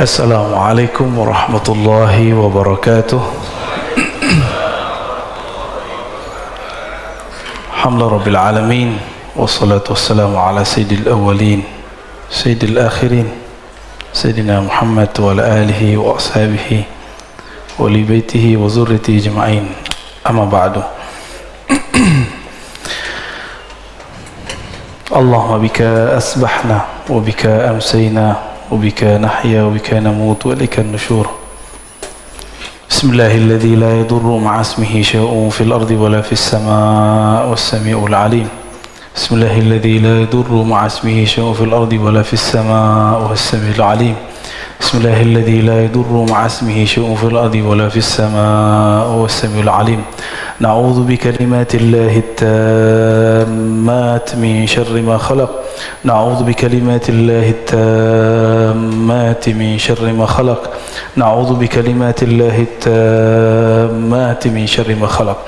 Assalamualaikum warahmatullahi wabarakatuh. Alhamdulillah rabbil alamin, wassalatu wassalamu ala sayyidil awwalin sayyidil akhirin sayyidina Muhammad wa ala alihi wa ashabihi wa li baitihi wa zurriyatihi ajma'in. Amma ba'du. Allahumma bika asbahna wa bika amsayna وبك نحيا وبك نموت وإليك النشور. بسم الله الذي لا يضر مع اسمه شيء في الأرض ولا في السماء والسميع العليم. بسم الله الذي لا يضر مع اسمه شيء في الأرض ولا في السماء والسميع العليم. بسم الله الذي لا يضر مع اسمه شيء في الأرض ولا في السماء والسميع العليم. نعوذ بكلمات الله التامات من شر ما خلق. نعوذ بكلمات الله التامات من شر ما خلق. نعوذ بكلمات الله التامات من شر ما خلق.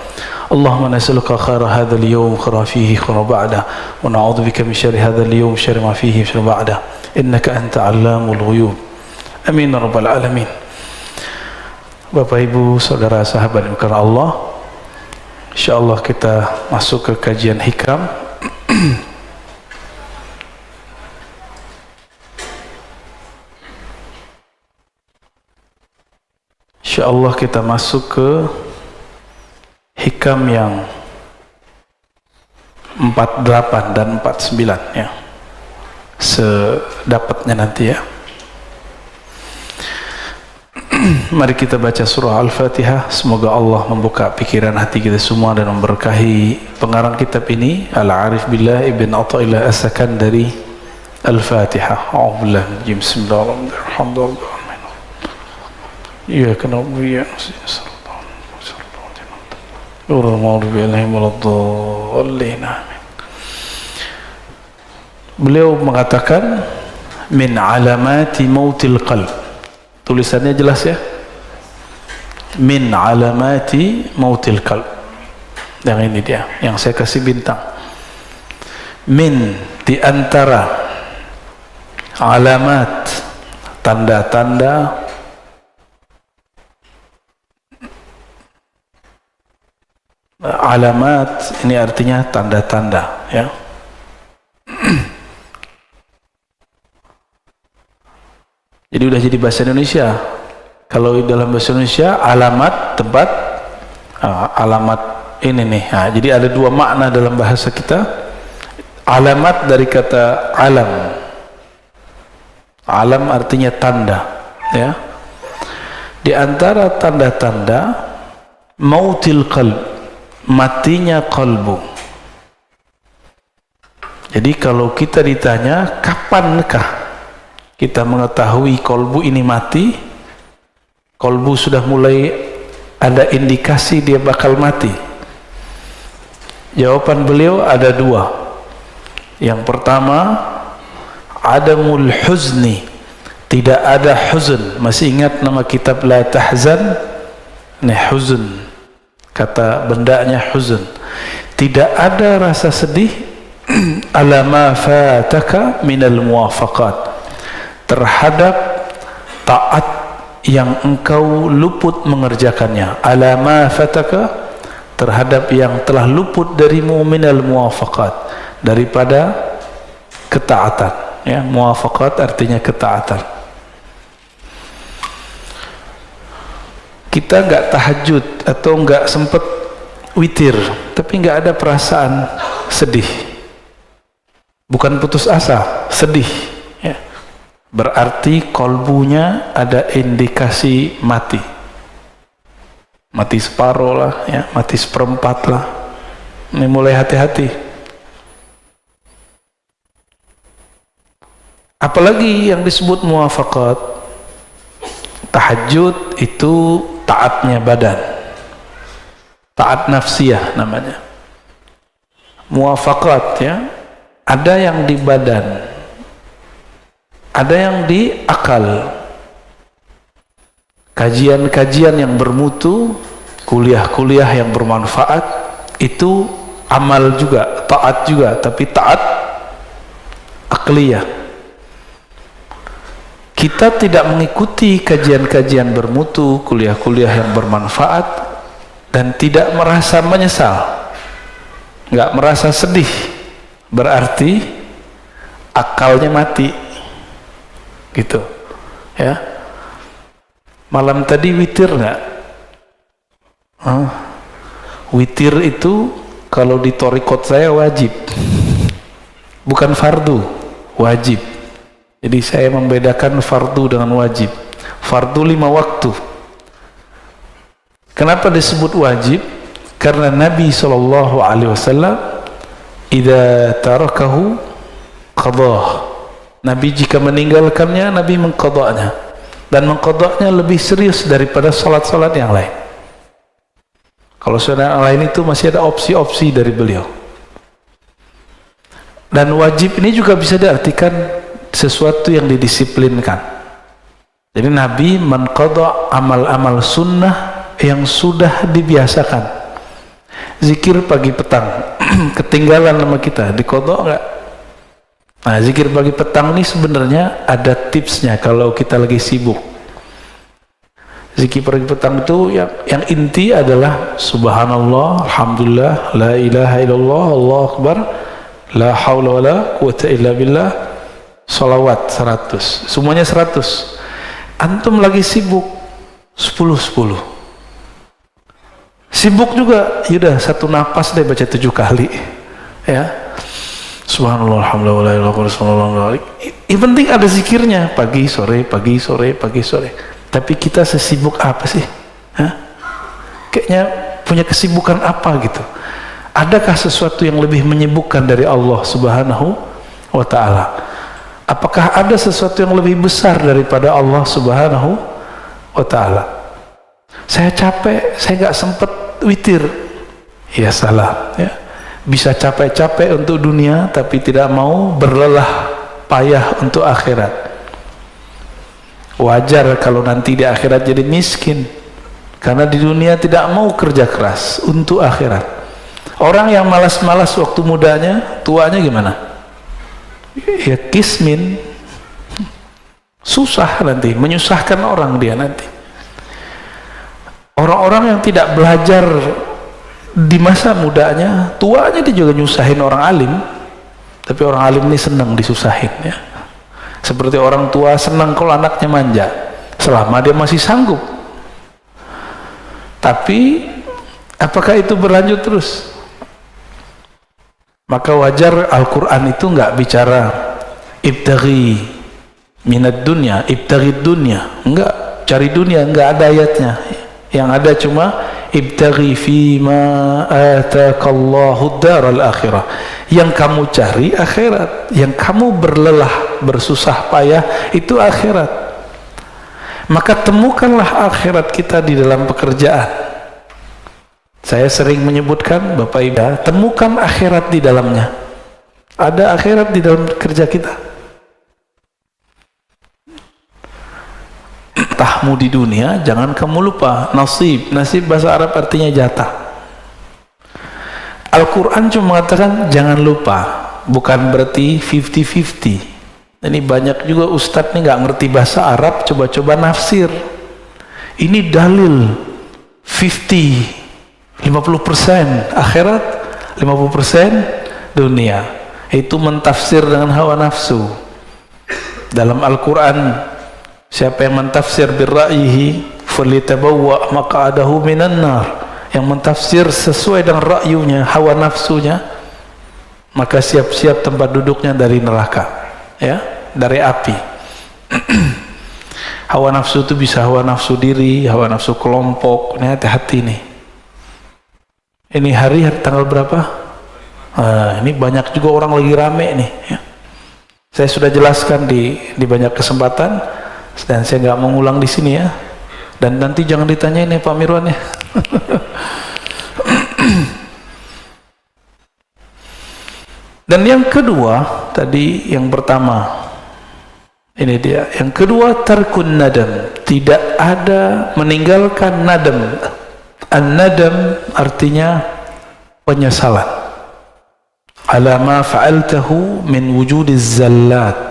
اللهم نسألك خير هذا اليوم خير فيه خير بعده، ونعوذ بك من شر هذا اليوم شر ما فيه شر بعده، إنك أنت علام الغيوب. Amin ya rabbal alamin. Bapak Ibu saudara sahabat yang karena Allah, insyaallah kita masuk ke kajian hikam. Insyaallah kita masuk ke hikam yang 48 dan 49 ya. Sedapatnya nanti ya. Mari kita baca surah Al-Fatihah. Semoga Allah membuka pikiran hati kita semua dan memberkahi pengarang kitab ini, Al-Arif Billah Ibn Athaillah As-Sakandari. Al-Fatihah. A'udzubillahi bismillahirrahmanirrahim. Iyyaka na'budu wa iyyaka nasta'in. Beliau mengatakan min alamati mautil qalb. Tulisannya jelas ya, min alamati mautil qalb. Yang ini dia, yang saya kasih bintang. Min, di antara alamat, tanda-tanda alamat ini artinya tanda-tanda ya. Jadi udah jadi bahasa Indonesia. Kalau dalam bahasa Indonesia alamat tempat, alamat ini nih. Nah, jadi ada dua makna dalam bahasa kita. Alamat dari kata alam. Alam artinya tanda, ya. Di antara tanda-tanda mautil qalb, matinya kalbu. Jadi kalau kita ditanya kapankah kita mengetahui kolbu ini mati, kolbu sudah mulai ada indikasi dia bakal mati. Jawaban beliau ada dua. Yang pertama, adamul huzni, tidak ada huzn. Masih ingat nama kitab La Tahzan? Nih huzn, kata bendanya huzn. Tidak ada rasa sedih ala ma fataka minal muwafaqat, terhadap taat yang engkau luput mengerjakannya. Ala ma fataka, terhadap yang telah luput darimu minal muwafaqat, daripada ketaatan ya. Muwafaqat artinya ketaatan. Kita enggak tahajud atau enggak sempat witir, tapi enggak ada perasaan sedih, bukan putus asa, sedih ya. Berarti kolbunya ada indikasi mati. Mati separuh lah ya, mati seperempat lah. Ini mulai hati-hati. Apalagi yang disebut muwafaqat. Tahajud itu taatnya badan, taat nafsiyah namanya. Muwafaqat ya, ada yang di badan, ada yang di akal. Kajian-kajian yang bermutu, kuliah-kuliah yang bermanfaat, itu amal juga, taat juga, tapi taat akliyah. kita tidak mengikuti kajian-kajian bermutu, kuliah-kuliah yang bermanfaat, dan tidak merasa menyesal, nggak merasa sedih, berarti akalnya mati, gitu ya. Malam tadi witir nggak? Witir itu kalau di thariqat saya wajib, bukan fardu, wajib. Jadi saya membedakan fardu dengan wajib. Fardu 5 waktu. Kenapa disebut wajib? Karena Nabi SAW idza tarakahu qadah. Nabi jika meninggalkannya, Nabi mengqadanya, dan mengqadanya lebih serius daripada salat-salat yang lain. Kalau salat yang lain itu masih ada opsi-opsi dari beliau. Dan wajib ini juga bisa diartikan sesuatu yang didisiplinkan. Jadi Nabi menqadha amal-amal sunnah yang sudah dibiasakan. Zikir pagi petang ketinggalan sama kita, diqadha enggak? Nah, zikir pagi petang ini sebenarnya ada tipsnya kalau kita lagi sibuk. Zikir pagi petang itu yang inti adalah subhanallah, alhamdulillah, la ilaha illallah, Allahu akbar, la haula wala quwata illa billah, salawat 100, semuanya 100. Antum lagi sibuk 10-10, sibuk juga, yaudah satu napas deh baca 7 kali ya, subhanallah, alhamdulillah, la ilaha illallah. Yang penting ada zikirnya pagi sore, pagi sore, pagi sore. Tapi kita sesibuk apa sih? Kayaknya punya kesibukan apa gitu? Adakah sesuatu yang lebih menyibukkan dari Allah Subhanahu wa ta'ala? Apakah ada sesuatu yang lebih besar daripada Allah Subhanahu wa ta'ala? Saya capek, saya nggak sempat witir. Ya salah ya. Bisa capek-capek untuk dunia tapi tidak mau berlelah payah untuk akhirat. Wajar kalau nanti di akhirat jadi miskin, karena di dunia tidak mau kerja keras untuk akhirat. Orang yang malas-malas waktu mudanya, tuanya gimana? Ya kismin, susah nanti, menyusahkan orang dia nanti. Orang-orang yang tidak belajar di masa mudanya, tuanya dia juga nyusahin orang alim. Tapi orang alim ini senang disusahin ya. Seperti orang tua senang kalau anaknya manja, selama dia masih sanggup. Tapi apakah itu berlanjut terus? Maka wajar Al-Quran itu nggak bicara ibtaghi minad dunya, ibtaghi dunya, enggak, cari dunia, enggak ada ayatnya. Yang ada cuma ibtaghi fima atakallahu daral akhirah. Yang kamu cari akhirat, yang kamu berlelah bersusah payah itu akhirat. Maka temukanlah akhirat kita di dalam pekerjaan. Saya sering menyebutkan, Bapak Ibu, temukan akhirat di dalamnya. Ada akhirat di dalam kerja kita. Tahmu di dunia, jangan kamu lupa nasib. Nasib bahasa Arab artinya jatah. Al-Quran cuma mengatakan jangan lupa, bukan berarti 50-50. Ini banyak juga ustadz nih nggak ngerti bahasa Arab, coba-coba nafsir. Ini dalil 50% akhirat, 50% dunia. Itu mentafsir dengan hawa nafsu. Dalam Al-Quran, siapa yang mentafsir birra'yihi falyatabawwa maq'adahu minan nar, yang mentafsir sesuai dengan ra'yunya, hawa nafsunya, maka siap-siap tempat duduknya dari neraka ya, dari api. Hawa nafsu itu bisa hawa nafsu diri, hawa nafsu kelompok. Ini hati-hati nih. Ini hari tanggal berapa? Ini banyak juga orang lagi rame nih ya. Saya sudah jelaskan di banyak kesempatan dan saya nggak mengulang di sini ya. Dan nanti jangan ditanyain ya Pak Mirwan ya. Dan yang kedua, tadi yang pertama ini dia, yang kedua tarkun nadam, tidak ada meninggalkan nadam. An-nadam artinya penyesalan ala ma fa'altahu min wujudiz zallat,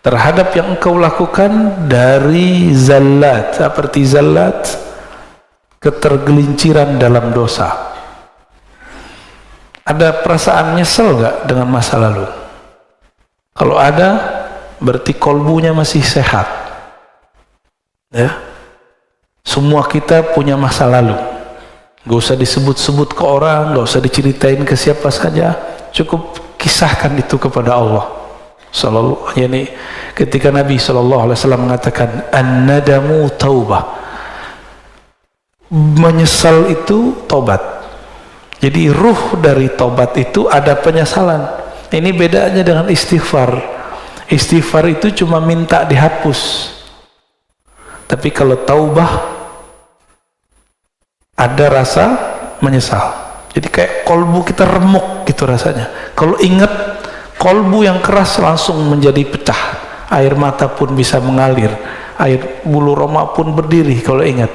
terhadap yang engkau lakukan dari zallat, seperti zallat, ketergelinciran dalam dosa. Ada perasaan nyesel nggak dengan masa lalu? Kalau ada, berarti kolbunya masih sehat. Ya, semua kita punya masa lalu. Gak usah disebut-sebut ke orang, gak usah diceritain ke siapa saja, cukup kisahkan itu kepada Allah. Yani ketika Nabi SAW mengatakan an-nadamu taubah, menyesal itu tobat. Jadi ruh dari tobat itu ada penyesalan. Ini bedanya dengan istighfar. Istighfar itu cuma minta dihapus, tapi kalau taubah ada rasa menyesal. Jadi kayak kolbu kita remuk gitu rasanya. Kalau ingat, kolbu yang keras langsung menjadi pecah, air mata pun bisa mengalir, air bulu roma pun berdiri kalau ingat.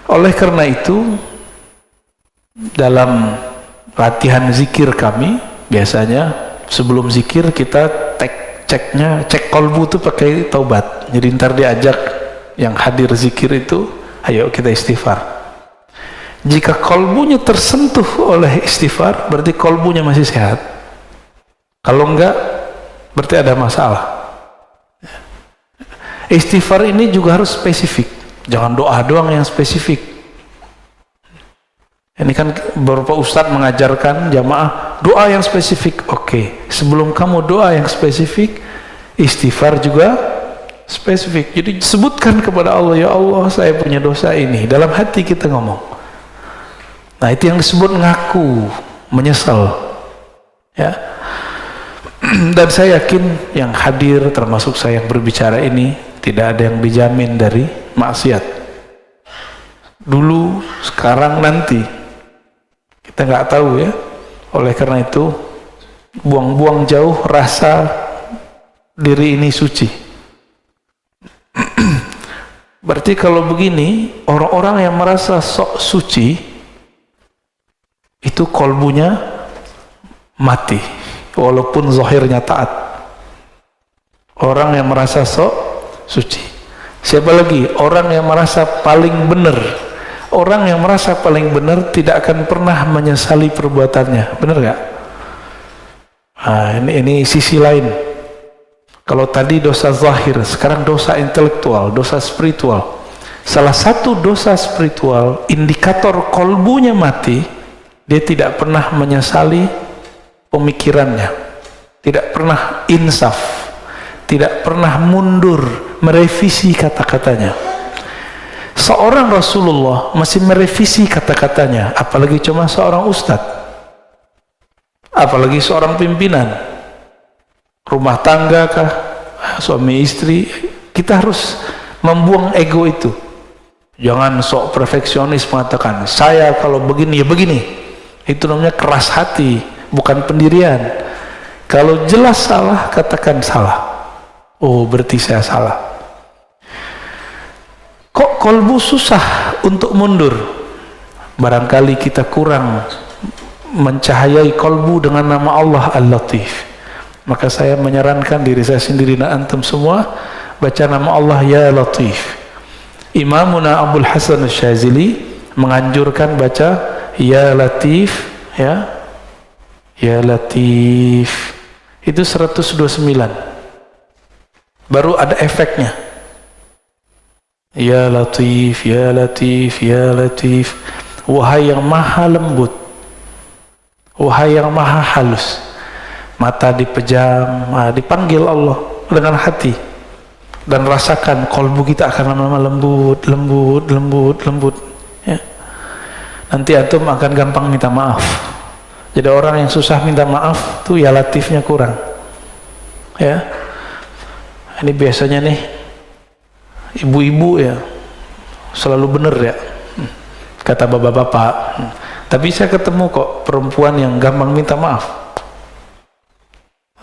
Oleh karena itu, dalam latihan zikir kami biasanya sebelum zikir kita cek kolbu itu pakai taubat. Jadi ntar diajak yang hadir zikir itu, ayo kita istighfar. Jika kolbunya tersentuh oleh istighfar, berarti kolbunya masih sehat. Kalau enggak, berarti ada masalah. Istighfar ini juga harus spesifik, jangan doa doang yang spesifik. Ini kan beberapa ustadz mengajarkan jamaah doa yang spesifik. Oke, sebelum kamu doa yang spesifik, istighfar juga spesifik. Jadi sebutkan kepada Allah, ya Allah saya punya dosa ini, dalam hati kita ngomong. Nah itu yang disebut ngaku, menyesal, ya. Dan saya yakin yang hadir termasuk saya yang berbicara ini tidak ada yang dijamin dari maksiat. Dulu, sekarang, nanti kita nggak tahu ya. Oleh karena itu buang-buang jauh rasa diri ini suci. Berarti kalau begini, orang-orang yang merasa sok suci itu kolbunya mati walaupun zahirnya taat. Orang yang merasa sok suci. Siapa lagi? Orang yang merasa paling benar. Orang yang merasa paling benar tidak akan pernah menyesali perbuatannya. Benar gak? Nah, ini sisi lain. Kalau tadi dosa zahir, sekarang dosa intelektual, dosa spiritual. Salah satu dosa spiritual, indikator kolbunya mati, dia tidak pernah menyesali pemikirannya, tidak pernah insaf, tidak pernah mundur, merevisi kata-katanya. Seorang Rasulullah masih merevisi kata-katanya, apalagi cuma seorang ustadz, apalagi seorang pimpinan rumah tangga kah, suami istri. Kita harus membuang ego itu. Jangan sok perfeksionis mengatakan saya kalau begini ya begini. Itu namanya keras hati, bukan pendirian. Kalau jelas salah, katakan salah. Oh, berarti saya salah. Kok kolbu susah untuk mundur? Barangkali kita kurang mencahayai kolbu dengan nama Allah Al-Latif. Maka saya menyarankan diri saya sendiri dan antum semua baca nama Allah Ya Latif. Imamuna Abdul Hasan Syazili menganjurkan baca Ya Latif, ya. Ya Latif. Itu 129. Baru ada efeknya. Ya Latif, Ya Latif, Ya Latif. Wahai yang maha lembut, wahai yang maha halus. Mata dipejam, dipanggil Allah dengan hati, dan rasakan kolbu kita akan lama-lama lembut, lembut, lembut, lembut, ya. Nanti antum akan gampang minta maaf. Jadi orang yang susah minta maaf tuh ya latifnya kurang, ya. Ini biasanya nih ibu-ibu ya selalu bener ya, kata bapak-bapak. Tapi saya ketemu kok perempuan yang gampang minta maaf.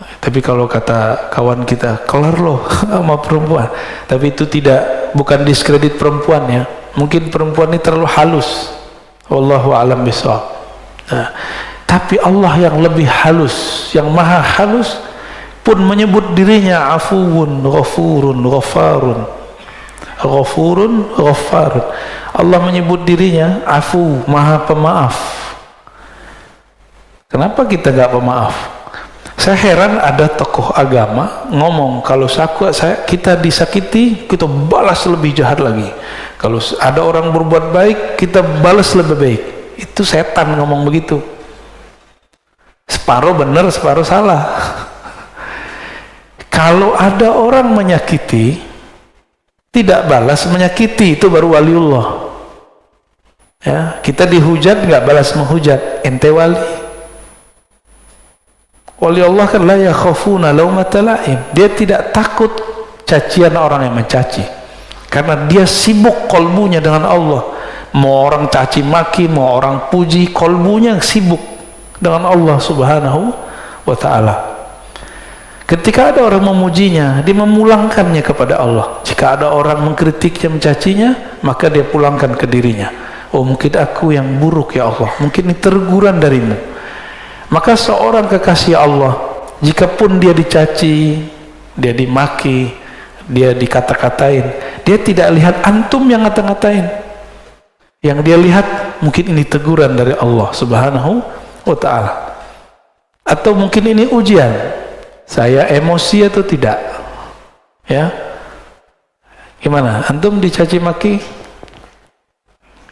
Tapi kalau kata kawan kita, kelar loh sama perempuan. Tapi itu bukan diskredit perempuan ya. Mungkin perempuan ini terlalu halus. Wallahu a'lam bishawab. Nah, Tapi Allah yang lebih halus, yang maha halus pun menyebut dirinya afuwun, ghafurun, ghafarun. Ghafurun, ghafarun. Allah menyebut dirinya afu, maha pemaaf. Kenapa kita gak pemaaf? Saya heran ada tokoh agama ngomong kalau kita disakiti, kita balas lebih jahat lagi. Kalau ada orang berbuat baik, kita balas lebih baik. Itu setan ngomong begitu. Separuh benar, separuh salah. Kalau ada orang menyakiti, tidak balas menyakiti, itu baru waliullah. Ya, kita dihujat nggak balas menghujat, ente wali. Wali Allah kan la yakhafuna laumata laim. Dia tidak takut cacian orang yang mencaci, karena dia sibuk kolbunya dengan Allah. Mau orang caci maki, mau orang puji, kolbunya sibuk dengan Allah subhanahu wa ta'ala. Ketika ada orang memujinya, dia memulangkannya kepada Allah. Jika ada orang mengkritiknya, mencacinya, maka dia pulangkan ke dirinya. Oh, mungkin aku yang buruk ya Allah, mungkin ini teguran darimu. Maka seorang kekasih Allah, jikapun dia dicaci, dia dimaki, dia dikata-katain, dia tidak lihat antum yang ngata-ngatain. Yang dia lihat mungkin ini teguran dari Allah subhanahu wa ta'ala, atau mungkin ini ujian, saya emosi atau tidak. Ya, gimana? Antum dicaci maki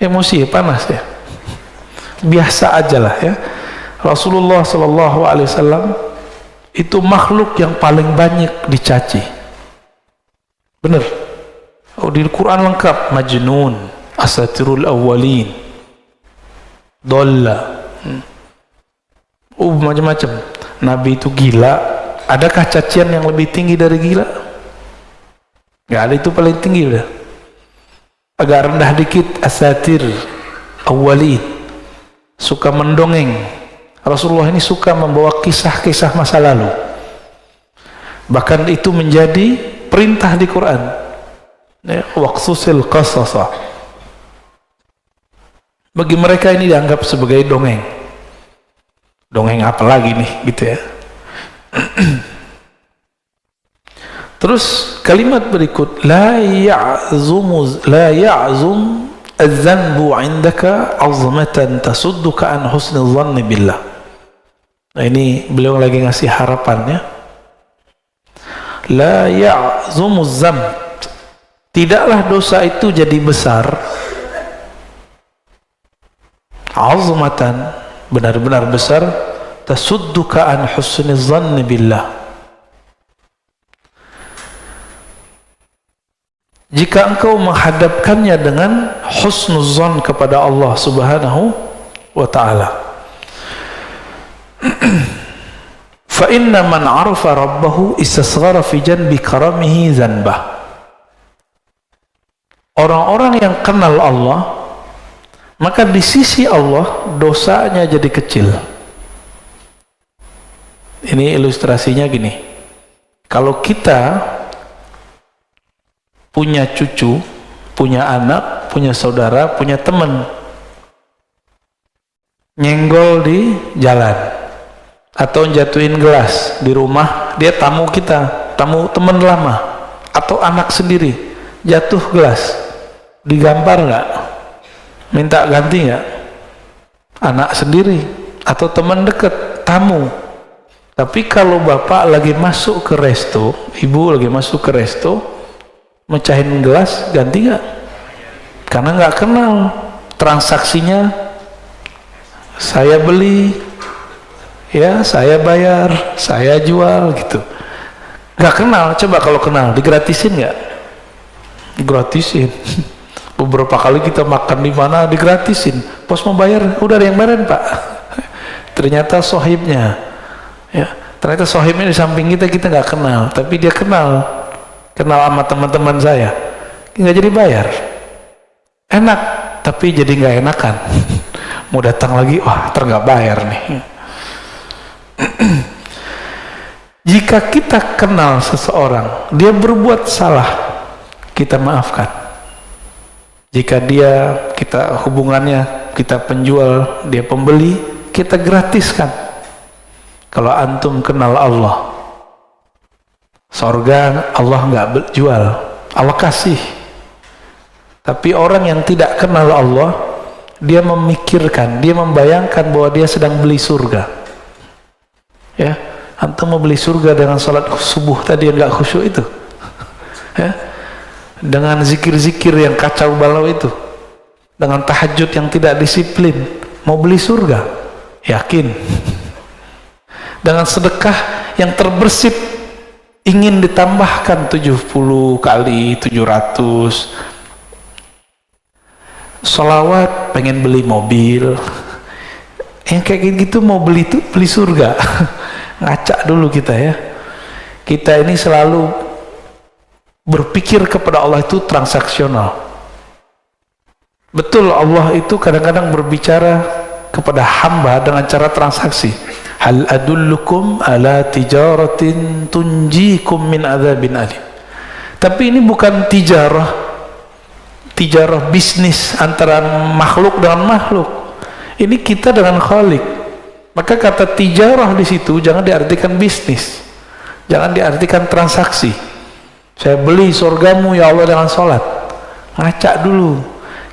emosi, panas ya? Biasa aja lah ya. Rasulullah sallallahu alaihi wasallam itu makhluk yang paling banyak dicaci. Benar. Oh, di Quran lengkap, majnun, asatirul awwalin, dolla. Macam-macam. Nabi itu gila. Adakah cacian yang lebih tinggi dari gila? Nggak ada, itu paling tinggi udah. Agak rendah dikit, asatir awwalin, suka mendongeng. Rasulullah ini suka membawa kisah-kisah masa lalu. Bahkan itu menjadi perintah di Quran. Waqsusil qasasa. Bagi mereka ini dianggap sebagai dongeng. Dongeng apa lagi nih, gitu ya. Terus kalimat berikut, la ya'zum az-zanbu 'indaka 'azmatan tasudduka an husnil dhanni billah. Nah, ini beliau lagi ngasih harapannya. La ya'zumu az-zamb, tidaklah dosa itu jadi besar, 'azmatan, benar-benar besar, tasudduka an husnil dhanni billah, jika engkau menghadapkannya dengan husnuzan kepada Allah subhanahu wa ta'ala. Fa inna man arafa rabbahu istasghara fi janbi karamihi zanbah. Orang-orang yang kenal Allah, maka di sisi Allah dosanya jadi kecil. Ini ilustrasinya gini. Kalau kita punya cucu, punya anak, punya saudara, punya teman, nyenggol di jalan atau jatuhin gelas di rumah, dia tamu kita, tamu teman lama, atau anak sendiri jatuh gelas, digampar nggak? Minta ganti nggak? Anak sendiri atau teman dekat, tamu. Tapi kalau bapak lagi masuk ke resto, ibu lagi masuk ke resto, mecahin gelas, ganti nggak? Karena nggak kenal transaksinya. Saya beli, ya saya bayar, saya jual, gitu. Nggak kenal. Coba kalau kenal, digratisin nggak? Gratisin. Beberapa kali kita makan di mana digratisin. Pos mau bayar, udah ada yang bayarin pak. Ternyata sohibnya, ya ternyata sohibnya di samping kita, kita nggak kenal, tapi dia kenal sama teman-teman saya, nggak jadi bayar. Enak, tapi jadi nggak enakan. Mau datang lagi, wah nggak bayar nih. Jika kita kenal seseorang, dia berbuat salah, kita maafkan. Jika kita hubungannya, kita penjual, dia pembeli, kita gratiskan. Kalau antum kenal Allah, sorga Allah nggak jual, Allah kasih. Tapi orang yang tidak kenal Allah, dia memikirkan, dia membayangkan bahwa dia sedang beli surga. Ya, antum mau beli surga dengan salat subuh tadi yang nggak khusyuk itu, ya, dengan zikir-zikir yang kacau balau itu, dengan tahajud yang tidak disiplin, mau beli surga, yakin? Dengan sedekah yang terbersit, ingin ditambahkan 70 kali 700, sholawat pengen beli mobil, yang kayak gitu mau beli surga. Ngaca dulu kita ya. Kita ini selalu berpikir kepada Allah itu transaksional. Betul, Allah itu kadang-kadang berbicara kepada hamba dengan cara transaksi. Hal adullukum ala tijaratin tunjikum min adzabin alim. Tapi ini bukan tijarah bisnis antara makhluk dengan makhluk. Ini kita dengan Khalik. Maka kata tijarah di situ jangan diartikan bisnis, jangan diartikan transaksi. Saya beli surgamu ya Allah dengan sholat. Ngaca dulu.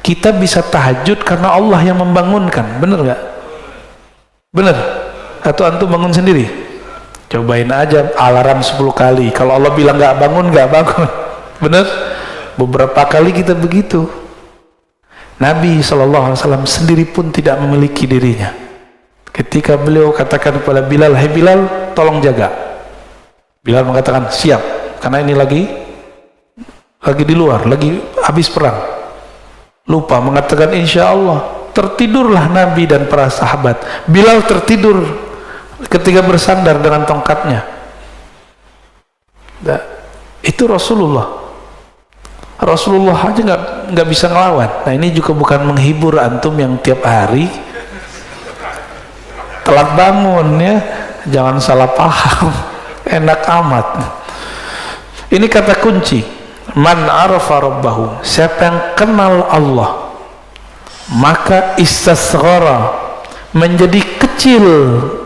Kita bisa tahajud karena Allah yang membangunkan. Bener gak? Bener? Atau antum bangun sendiri? Cobain aja alarm 10 kali. Kalau Allah bilang gak bangun, gak bangun. Bener? Beberapa kali kita begitu. Nabi SAW sendiri pun tidak memiliki dirinya. Ketika beliau katakan kepada Bilal, "Hai Bilal, tolong jaga." Bilal mengatakan, "Siap." Karena ini lagi di luar, lagi habis perang. Lupa mengatakan insya Allah. Tertidurlah Nabi dan para sahabat. Bilal tertidur ketika bersandar dengan tongkatnya. Nah, itu Rasulullah aja nggak bisa ngelawan. Nah, ini juga bukan menghibur antum yang tiap hari telat bangun ya, jangan salah paham. Enak amat. Ini kata kunci. Man arafa rabbahu, siapa yang kenal Allah, maka istasghara, menjadi kecil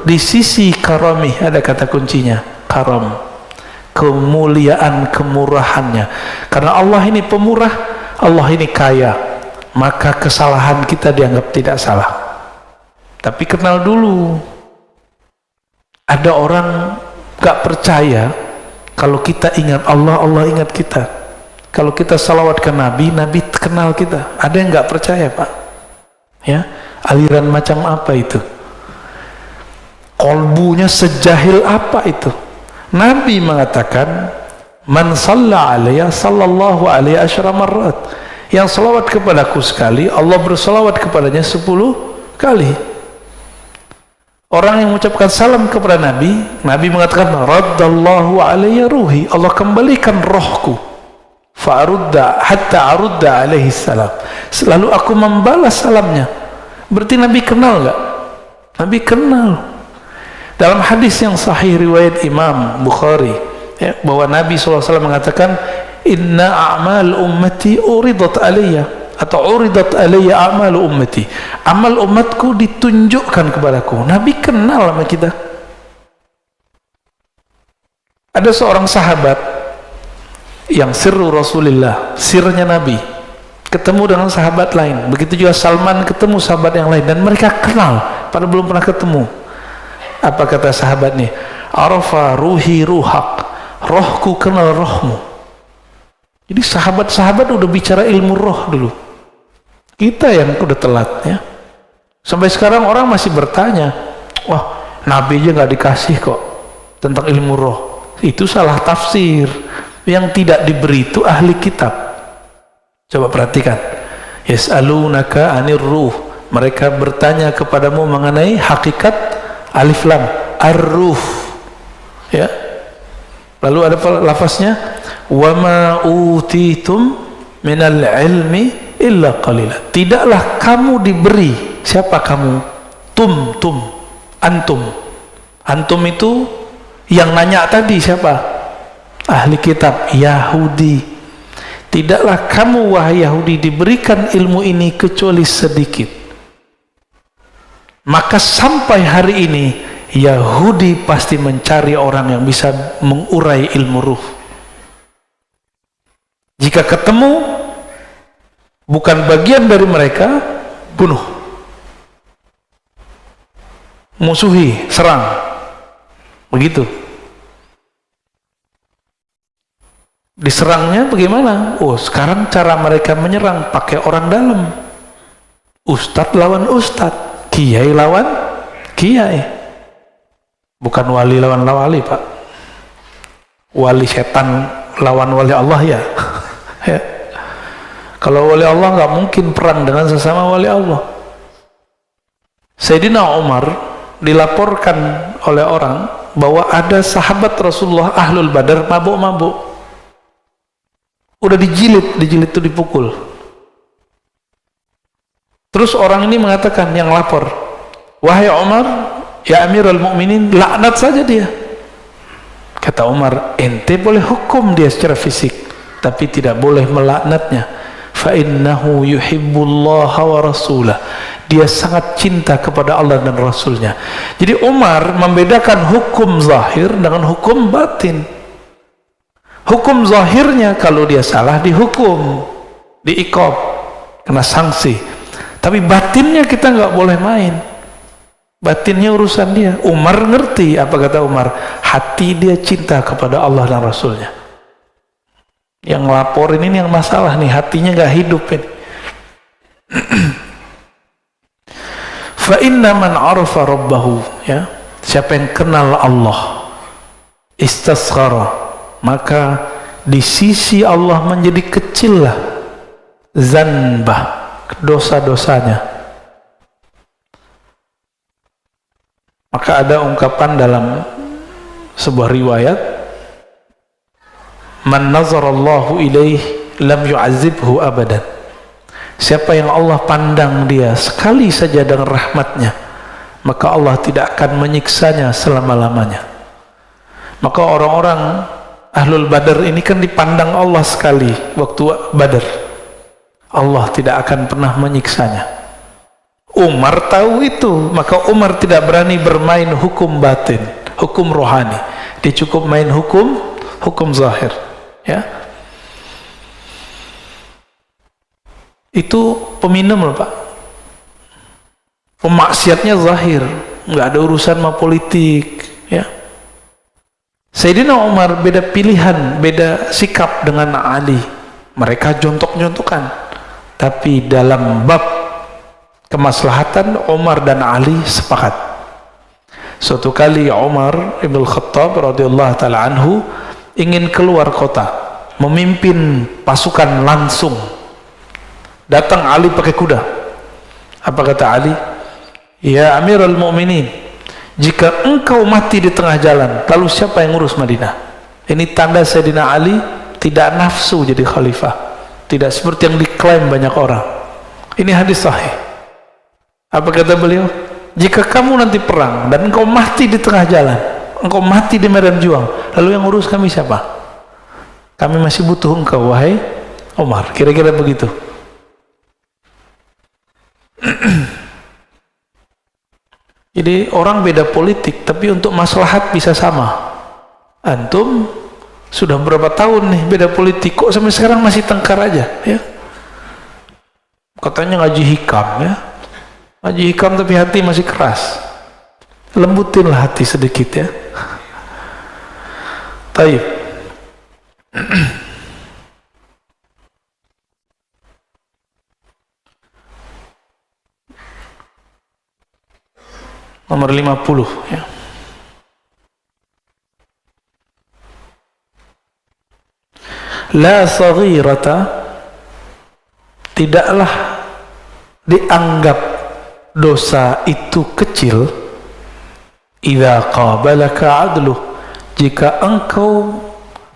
di sisi karamih. Ada kata kuncinya, karam, kemuliaan, kemurahannya. Karena Allah ini pemurah, Allah ini kaya, maka kesalahan kita dianggap tidak salah. Tapi kenal dulu. Ada orang gak percaya kalau kita ingat Allah, Allah ingat kita. Kalau kita salawat ke Nabi, Nabi kenal kita. Ada yang gak percaya, Pak? Ya, aliran macam apa itu? Kolbunya sejahil apa itu? Nabi mengatakan, "Man shalla alayya sallallahu alaihi asyara marrat." Yang salawat kepadaku sekali, Allah bersalawat kepadanya 10 kali. Orang yang mengucapkan salam kepada Nabi, Nabi mengatakan, "Raddallahu alayya ruhi." Allah kembalikan rohku. Fa'arudda hatta arudda alaihi salam. Selalu aku membalas salamnya. Berarti Nabi kenal nggak? Nabi kenal. Dalam hadis yang sahih riwayat Imam Bukhari, ya, bahwa Nabi SAW mengatakan, "Inna a'mal ummati uridat alayya," atau "uridat alayya a'mal ummati." Amal umatku ditunjukkan kepadaku. Nabi kenal sama kita. Ada seorang sahabat yang sirru Rasulullah, sirnya Nabi, ketemu dengan sahabat lain. Begitu juga Salman ketemu sahabat yang lain, dan mereka kenal padahal belum pernah ketemu. Apa kata sahabat nih? "Arafa ruhi ruhak," rohku kenal rohmu. Jadi sahabat-sahabat udah bicara ilmu roh dulu. Kita yang udah telat ya. Sampai sekarang orang masih bertanya, "Wah, Nabi aja nggak dikasih kok tentang ilmu roh." Itu salah tafsir. Yang tidak diberi itu ahli kitab. Coba perhatikan. Yas'alunaka 'anir ruh. Mereka bertanya kepadamu mengenai hakikat alif lam ar-ruh. Ya. Lalu ada lafaznya, "Wa ma utitum minal ilmi illa qalila." Tidaklah kamu diberi. Siapa kamu? Antum. Antum itu yang nanya tadi siapa? Ahli kitab Yahudi. Tidaklah kamu wahai Yahudi diberikan ilmu ini kecuali sedikit. Maka sampai hari ini Yahudi pasti mencari orang yang bisa mengurai ilmu ruh. Jika ketemu bukan bagian dari mereka, bunuh, musuhi, serang, begitu. Diserangnya bagaimana? Oh, sekarang cara mereka menyerang pakai orang dalam. Ustadz lawan ustadz, kiai lawan kiai. Bukan wali lawan wali, Pak. Wali setan lawan wali Allah ya. Ya. Kalau wali Allah nggak mungkin perang dengan sesama wali Allah. Sayyidina Umar dilaporkan oleh orang bahwa ada sahabat Rasulullah Ahlul Badar mabuk-mabuk. Udah dijilid itu dipukul. Terus orang ini mengatakan, yang lapor, wahai Umar, ya Amirul Mukminin, laknat saja dia. Kata Umar, ente boleh hukum dia secara fisik, tapi tidak boleh melaknatnya. Fa innahu yuhibbullaha wa rasulah. Dia sangat cinta kepada Allah dan Rasulnya. Jadi Umar membedakan hukum zahir dengan hukum batin. Hukum zahirnya kalau dia salah dihukum, diiqab, kena sanksi. Tapi batinnya kita nggak boleh main. Batinnya urusan dia. Umar ngerti apa kata Umar. Hati dia cinta kepada Allah dan Rasulnya. Yang laporin ini yang masalah nih, hatinya nggak hidup ini. Fa inna man arafa rabbahu, ya, siapa yang kenal Allah, istasghara, maka di sisi Allah menjadi kecillah zanbah, dosa-dosanya. Maka ada ungkapan dalam sebuah riwayat, man nazarallahu ilaih lam yu'azibhu abadan. Siapa yang Allah pandang dia sekali saja dengan rahmatnya, maka Allah tidak akan menyiksanya selama-lamanya. Maka orang-orang Ahlul Badar ini kan dipandang Allah sekali waktu Badar. Allah tidak akan pernah menyiksanya. Umar tahu itu, maka Umar tidak berani bermain hukum batin, hukum rohani. Dia cukup main hukum zahir, ya. Itu peminum loh, Pak. Pemaksiatnya zahir, nggak ada urusan sama politik, ya. Sayyidina Umar beda pilihan, beda sikap dengan Ali. Mereka jontok-jontokan, tapi dalam bab kemaslahatan Umar dan Ali sepakat. Suatu kali Umar Ibn Khattab radhiyallahu ta'ala anhu ingin keluar kota, memimpin pasukan langsung. Datang Ali pakai kuda. Apa kata Ali? Ya Amirul Mukminin, jika engkau mati di tengah jalan, lalu siapa yang ngurus Madinah? Ini tanda Sayyidina Ali tidak nafsu jadi khalifah, tidak seperti yang diklaim banyak orang. Ini hadis sahih. Apa kata beliau? Jika kamu nanti perang dan engkau mati di tengah jalan, engkau mati di medan juang, lalu yang ngurus kami siapa? Kami masih butuh engkau, wahai Umar. Kira-kira begitu. Jadi orang beda politik, tapi untuk maslahat bisa sama. Antum sudah berapa tahun nih beda politik, kok sampai sekarang masih tengkar aja, ya? Katanya ngaji hikam, ya, ngaji hikam tapi hati masih keras. Lembutinlah hati sedikit, ya. Taib. Nomor 50, ya. La saghirata, tidaklah dianggap dosa itu kecil, idza qabalaka adluh, jika engkau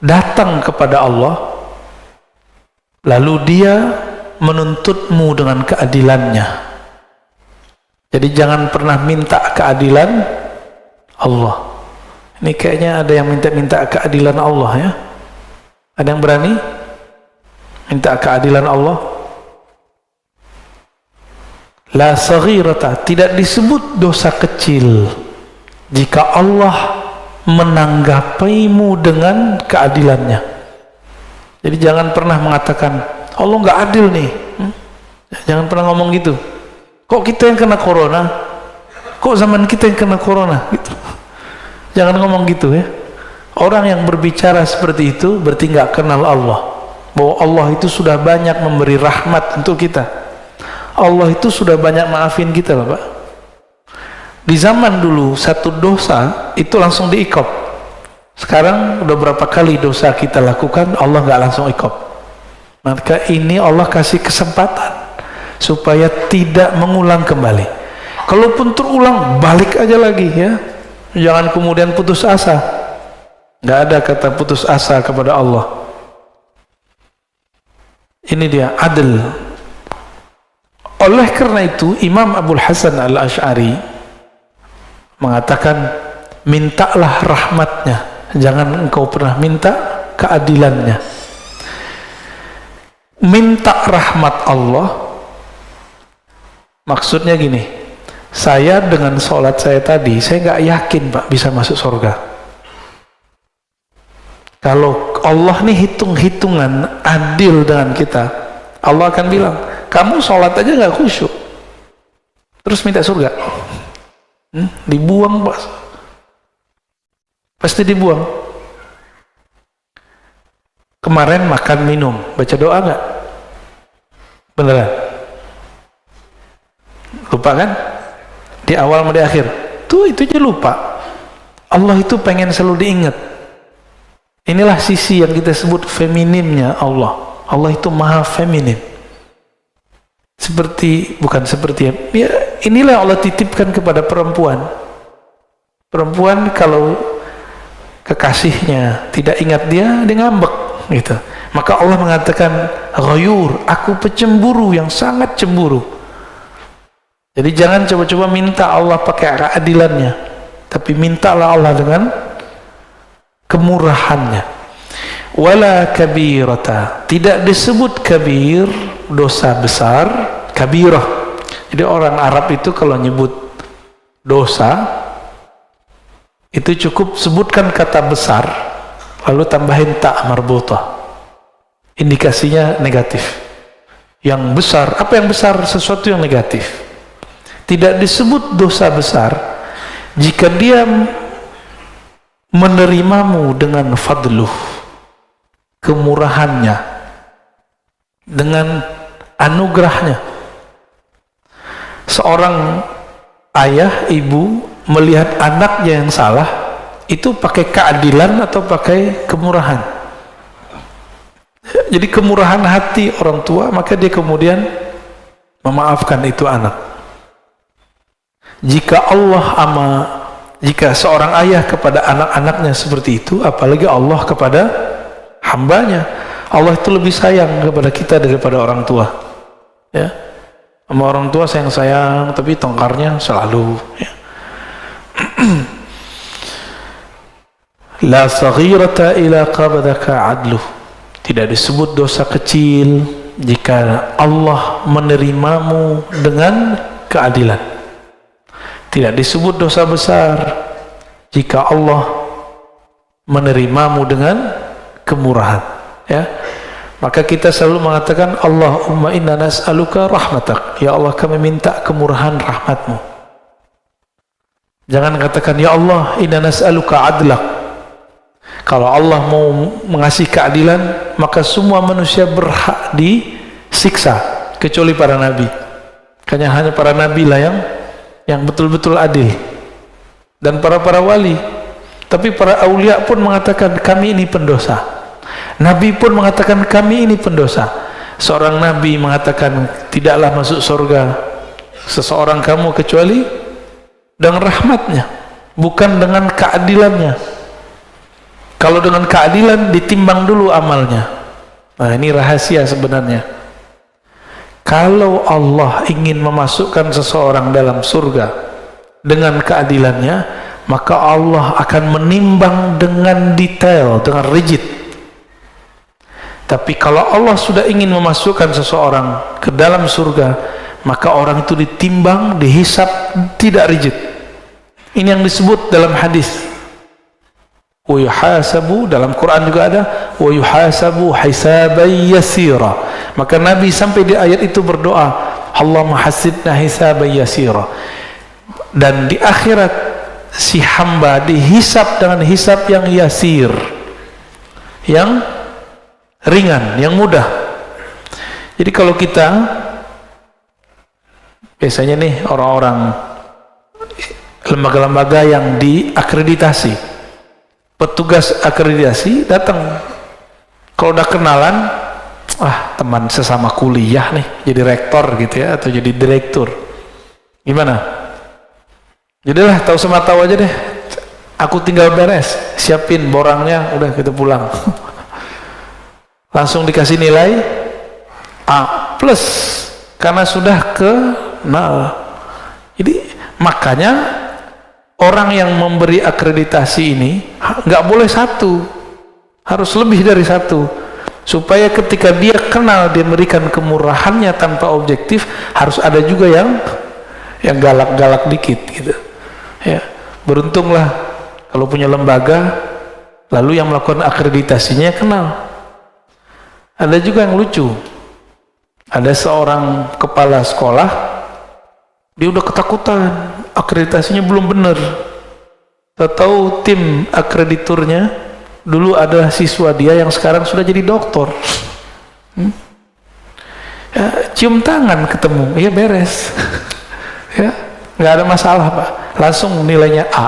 datang kepada Allah lalu dia menuntutmu dengan keadilannya. Jadi jangan pernah minta keadilan Allah. Ini kayaknya ada yang minta keadilan Allah, ya. Ada yang berani minta keadilan Allah? La saghirata, tidak disebut dosa kecil jika Allah menanggapimu dengan keadilannya. Jadi jangan pernah mengatakan Allah nggak adil nih. Jangan pernah ngomong gitu. Kok kita yang kena corona? Kok zaman kita yang kena corona? Gitu. Jangan ngomong gitu ya. Orang yang berbicara seperti itu berarti nggak kenal Allah. Bahwa Allah itu sudah banyak memberi rahmat untuk kita. Allah itu sudah banyak maafin kita loh Pak. Di zaman dulu satu dosa itu langsung diikop. Sekarang udah berapa kali dosa kita lakukan Allah nggak langsung ikop. Maka ini Allah kasih kesempatan supaya tidak mengulang kembali. Kalaupun terulang balik aja lagi ya. Jangan kemudian putus asa. Nggak ada kata putus asa kepada Allah. Ini dia adil. Oleh karena itu Imam Abul Hasan Al-Asy'ari mengatakan, mintalah rahmatnya, jangan engkau pernah minta keadilannya. Minta rahmat Allah maksudnya gini, saya dengan sholat saya tadi saya nggak yakin Pak bisa masuk surga. Kalau Allah nih hitung-hitungan adil dengan kita, Allah akan bilang, kamu sholat aja nggak khusyuk terus minta surga. Dibuang Pak, pasti dibuang. Kemarin makan minum baca doa nggak? Beneran? Lupa kan? Di awal sama di akhir tuh itu aja lupa. Allah itu pengen selalu diingat. Inilah sisi yang kita sebut femininnya Allah. Allah itu maha feminin. Bukan seperti ya, inilah Allah titipkan kepada perempuan. Perempuan kalau kekasihnya tidak ingat dia ngambek gitu. Maka Allah mengatakan ghayur, aku pecemburu yang sangat cemburu. Jadi jangan coba-coba minta Allah pakai keadilannya, tapi mintalah Allah dengan kemurahannya. Wala kabirata, tidak disebut kabir dosa besar, kabirah. Jadi orang Arab itu kalau nyebut dosa itu cukup sebutkan kata besar lalu tambahin ta marbutah, indikasinya negatif. Yang besar, apa yang besar? Sesuatu yang negatif. Tidak disebut dosa besar jika dia menerimamu dengan fadluh, kemurahannya, dengan anugerahnya. Seorang ayah, ibu melihat anaknya yang salah itu pakai keadilan atau pakai kemurahan? Jadi kemurahan hati orang tua, maka dia kemudian memaafkan itu anak. Jika seorang ayah kepada anak-anaknya seperti itu, apalagi Allah kepada hambanya. Allah itu lebih sayang kepada kita daripada orang tua ya. Sama orang tua sayang-sayang tapi tongkarnya selalu ya. La saghirata ila qabadaka adluh, tidak disebut dosa kecil jika Allah menerimamu dengan keadilan. Tidak disebut dosa besar jika Allah menerimamu dengan kemurahan ya. Maka kita selalu mengatakan Allahumma inna nas'aluka rahmatak, ya Allah kami minta kemurahan rahmatmu. Jangan katakan ya Allah inna nas'aluka adlak. Kalau Allah mau mengasih keadilan maka semua manusia berhak disiksa kecuali para nabi. Hanya para nabi lah yang betul-betul adil, dan para wali. Tapi para aulia pun mengatakan kami ini pendosa. Nabi pun mengatakan kami ini pendosa. Seorang nabi mengatakan tidaklah masuk surga seseorang kamu kecuali dengan rahmatnya, bukan dengan keadilannya. Kalau dengan keadilan ditimbang dulu amalnya. Nah ini rahasia sebenarnya. Kalau Allah ingin memasukkan seseorang dalam surga dengan keadilannya, maka Allah akan menimbang dengan detail, dengan rigid. Tapi kalau Allah sudah ingin memasukkan seseorang ke dalam surga, maka orang itu ditimbang, dihisab tidak rigid. Ini yang disebut dalam hadis. Wa yuhasabu, dalam Quran juga ada, wa yuhasabu hisaban yasira. Maka Nabi sampai di ayat itu berdoa, Allahumma hasibna hisaban yasira. Dan di akhirat si hamba dihisab dengan hisab yang yasir, yang ringan, yang mudah. Jadi kalau kita biasanya nih orang-orang lembaga-lembaga yang diakreditasi, petugas akreditasi datang, kalau udah kenalan, teman sesama kuliah nih, jadi rektor gitu ya, atau jadi direktur, gimana? Jadilah tahu sama tahu aja deh, aku tinggal beres, siapin borangnya, udah kita pulang. Langsung dikasih nilai A+, karena sudah kenal. Jadi makanya orang yang memberi akreditasi ini nggak boleh satu, harus lebih dari satu, supaya ketika dia kenal, dia memberikan kemurahannya tanpa objektif. Harus ada juga yang galak-galak dikit gitu ya. Beruntunglah kalau punya lembaga lalu yang melakukan akreditasinya kenal. Ada juga yang lucu, ada seorang kepala sekolah, dia udah ketakutan, akreditasinya belum benar. Tahu tim akrediturnya dulu adalah siswa dia yang sekarang sudah jadi doktor. Ya, cium tangan ketemu, ya beres. Ya, nggak ada masalah Pak, langsung nilainya A.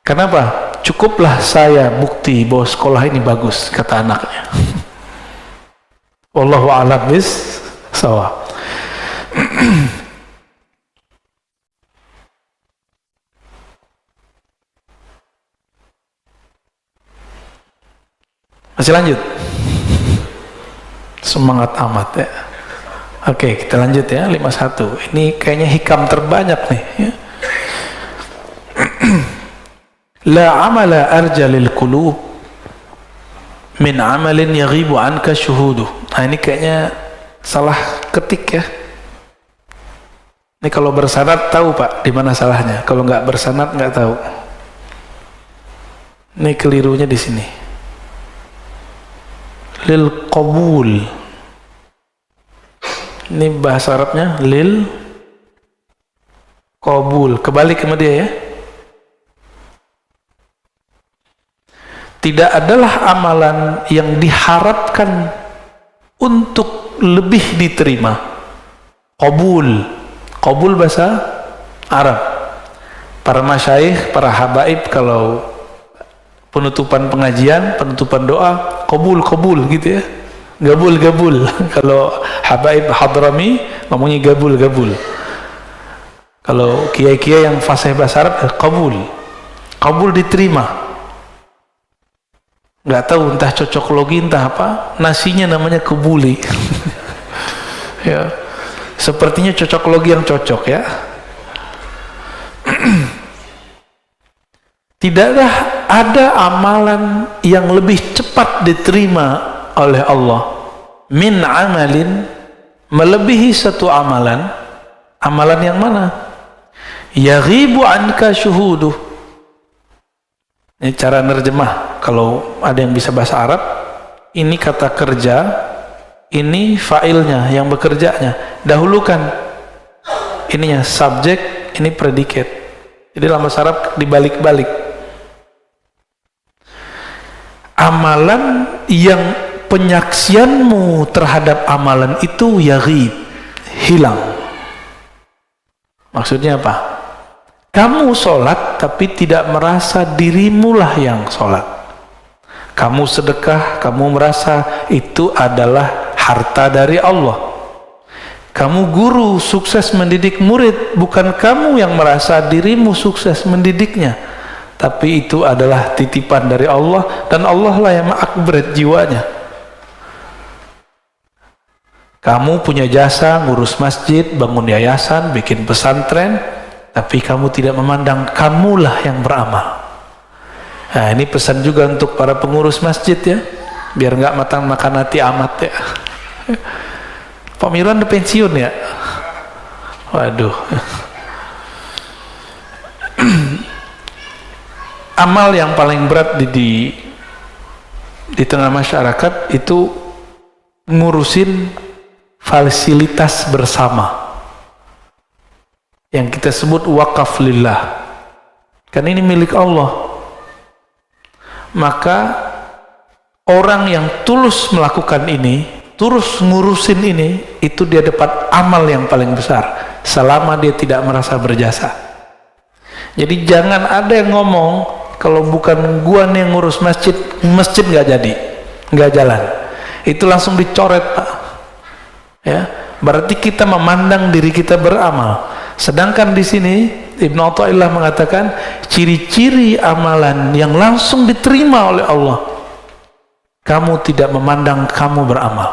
Kenapa? Cukuplah saya bukti bahwa sekolah ini bagus, kata anaknya. Wallahu a'lam bis-shawab. Masih lanjut? Semangat amat ya. Oke, kita lanjut ya, 51. Ini kayaknya hikam terbanyak nih ya. La amala arjalil qulub min amalin yaghibu anka syuhuduh. Nah ini kayaknya salah ketik ya. Ini kalau bersanad tahu Pak di mana salahnya. Kalau nggak bersanad nggak tahu. Ini kelirunya di sini. Lil qabul. Ini bahasa Arabnya lil qabul. Kebalik sama dia ya. Tidak adalah amalan yang diharapkan untuk lebih diterima. Qabul. Qabul bahasa Arab. Para masyaikh, para habaib kalau penutupan pengajian, penutupan doa, qabul gitu ya. Gabul. Kalau habaib hadrami ngomongnya gabul. Kalau kiai-kiai yang fasih bahasa Arab, qabul. Qabul diterima. Nggak tahu entah cocokologi entah apa, nasinya namanya kebuli. Ya, sepertinya cocokologi yang cocok ya. Tidaklah ada amalan yang lebih cepat diterima oleh Allah min amalin, melebihi satu amalan. Amalan yang mana? Yaghibu anka syuhuduh. Ini cara nerjemah. Kalau ada yang bisa bahasa Arab, ini kata kerja, ini fa'ilnya yang bekerjanya. Dahulukan ininya subjek, ini predikat. Jadi dalam bahasa Arab dibalik-balik. Amalan yang penyaksianmu terhadap amalan itu yaghib, hilang. Maksudnya apa? Kamu sholat tapi tidak merasa dirimulah yang sholat. Kamu sedekah, kamu merasa itu adalah harta dari Allah. Kamu guru sukses mendidik murid, bukan kamu yang merasa dirimu sukses mendidiknya, tapi itu adalah titipan dari Allah, dan Allah lah yang mengupgrade jiwanya. Kamu punya jasa ngurus masjid, bangun yayasan, bikin pesantren, tapi kamu tidak memandang kamulah yang beramal. Nah ini pesan juga untuk para pengurus masjid ya, biar nggak makan hati amat ya. Pak Mirwan udah pensiun ya? Waduh. Amal yang paling berat di tengah masyarakat itu ngurusin fasilitas bersama yang kita sebut wakaf lillah. Kan ini milik Allah. Maka orang yang tulus melakukan ini, tulus ngurusin ini, itu dia dapat amal yang paling besar selama dia tidak merasa berjasa. Jadi jangan ada yang ngomong kalau bukan gua nih yang ngurus masjid, masjid nggak jadi, nggak jalan. Itu langsung dicoret, Pak. Ya, berarti kita memandang diri kita beramal. Sedangkan di sini Ibnu Athaillah mengatakan ciri-ciri amalan yang langsung diterima oleh Allah. Kamu tidak memandang kamu beramal.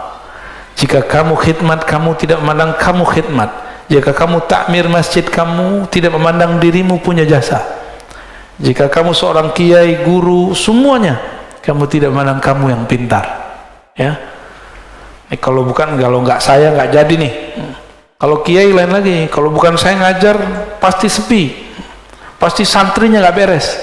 Jika kamu khidmat, kamu tidak memandang kamu khidmat. Jika kamu takmir masjid, kamu tidak memandang dirimu punya jasa. Jika kamu seorang kiai, guru, semuanya, kamu tidak memandang kamu yang pintar. Ya, kalau nggak saya nggak jadi nih. Kalau kiai lain lagi, kalau bukan saya ngajar pasti sepi, pasti santrinya nggak beres.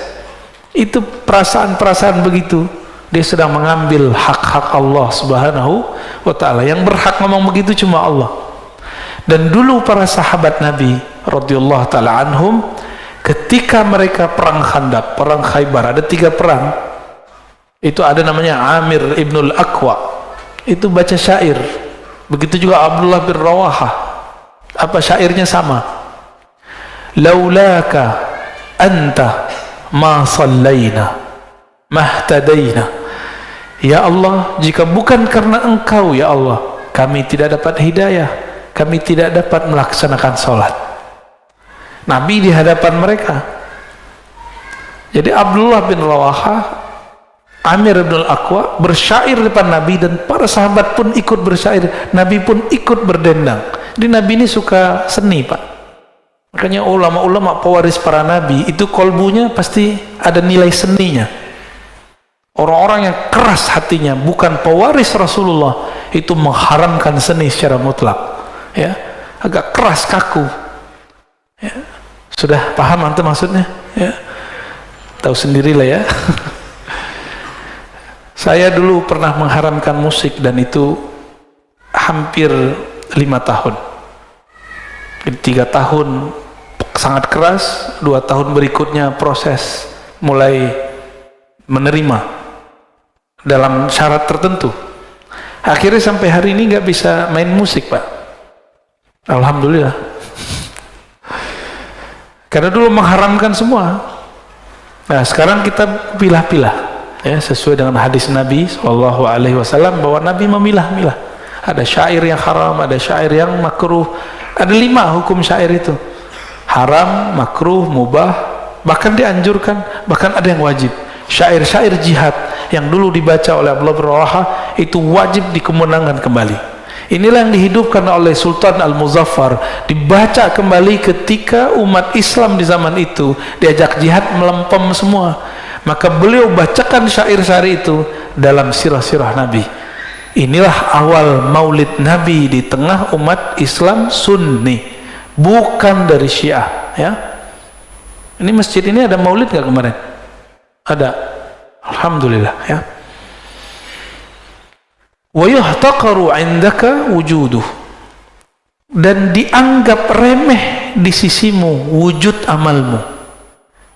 Itu perasaan-perasaan begitu, dia sedang mengambil hak-hak Allah Subhanahu wa Ta'ala. Yang berhak ngomong begitu cuma Allah. Dan dulu para sahabat Nabi radhiyallahu ta'ala anhum, ketika mereka perang Khandaq, perang Khaybar, ada 3 perang. Itu ada namanya Amir ibnul Aqwa, itu baca syair. Begitu juga Abdullah bin Rawahah, apa syairnya sama, laulaka anta ma sallaina mahtadaina. Ya Allah, jika bukan karena engkau ya Allah, kami tidak dapat hidayah, kami tidak dapat melaksanakan sholat. Nabi di hadapan mereka. Jadi Abdullah bin Rawahah, Amir bin Al-Aqwa bersyair depan Nabi, dan para sahabat pun ikut bersyair, Nabi pun ikut berdendang. Di Nabi ini suka seni, Pak. Makanya ulama-ulama pewaris para Nabi itu kolbunya pasti ada nilai seninya. Orang-orang yang keras hatinya, bukan pewaris Rasulullah, itu mengharamkan seni secara mutlak. Ya, agak keras, kaku. Ya. Sudah paham antum maksudnya? Ya. Tahu sendirilah ya. Saya dulu pernah mengharamkan musik, dan itu hampir 5 tahun. 3 tahun sangat keras, 2 tahun berikutnya proses mulai menerima dalam syarat tertentu. Akhirnya sampai hari ini nggak bisa main musik, Pak. Alhamdulillah. Karena dulu mengharamkan semua. Nah, sekarang kita pilah-pilah, ya, sesuai dengan hadis Nabi SAW, bahwa Nabi memilah-milah. Ada syair yang haram, ada syair yang makruh. Ada 5 hukum syair itu. Haram, makruh, mubah, bahkan dianjurkan, bahkan ada yang wajib. Syair-syair jihad yang dulu dibaca oleh Abdullah bin Rawahah itu wajib dikemenangkan kembali. Inilah yang dihidupkan oleh Sultan Al-Muzaffar, dibaca kembali ketika umat Islam di zaman itu diajak jihad melempem semua. Maka beliau bacakan syair-syair itu dalam sirah-sirah Nabi. Inilah awal maulid Nabi di tengah umat Islam Sunni, bukan dari Syiah. Ya, ini masjid ini ada maulid nggak kemarin? Ada, alhamdulillah. Ya. Wa yuhtaqaru 'indaka wujuduh, dan dianggap remeh di sisimu wujud amalmu.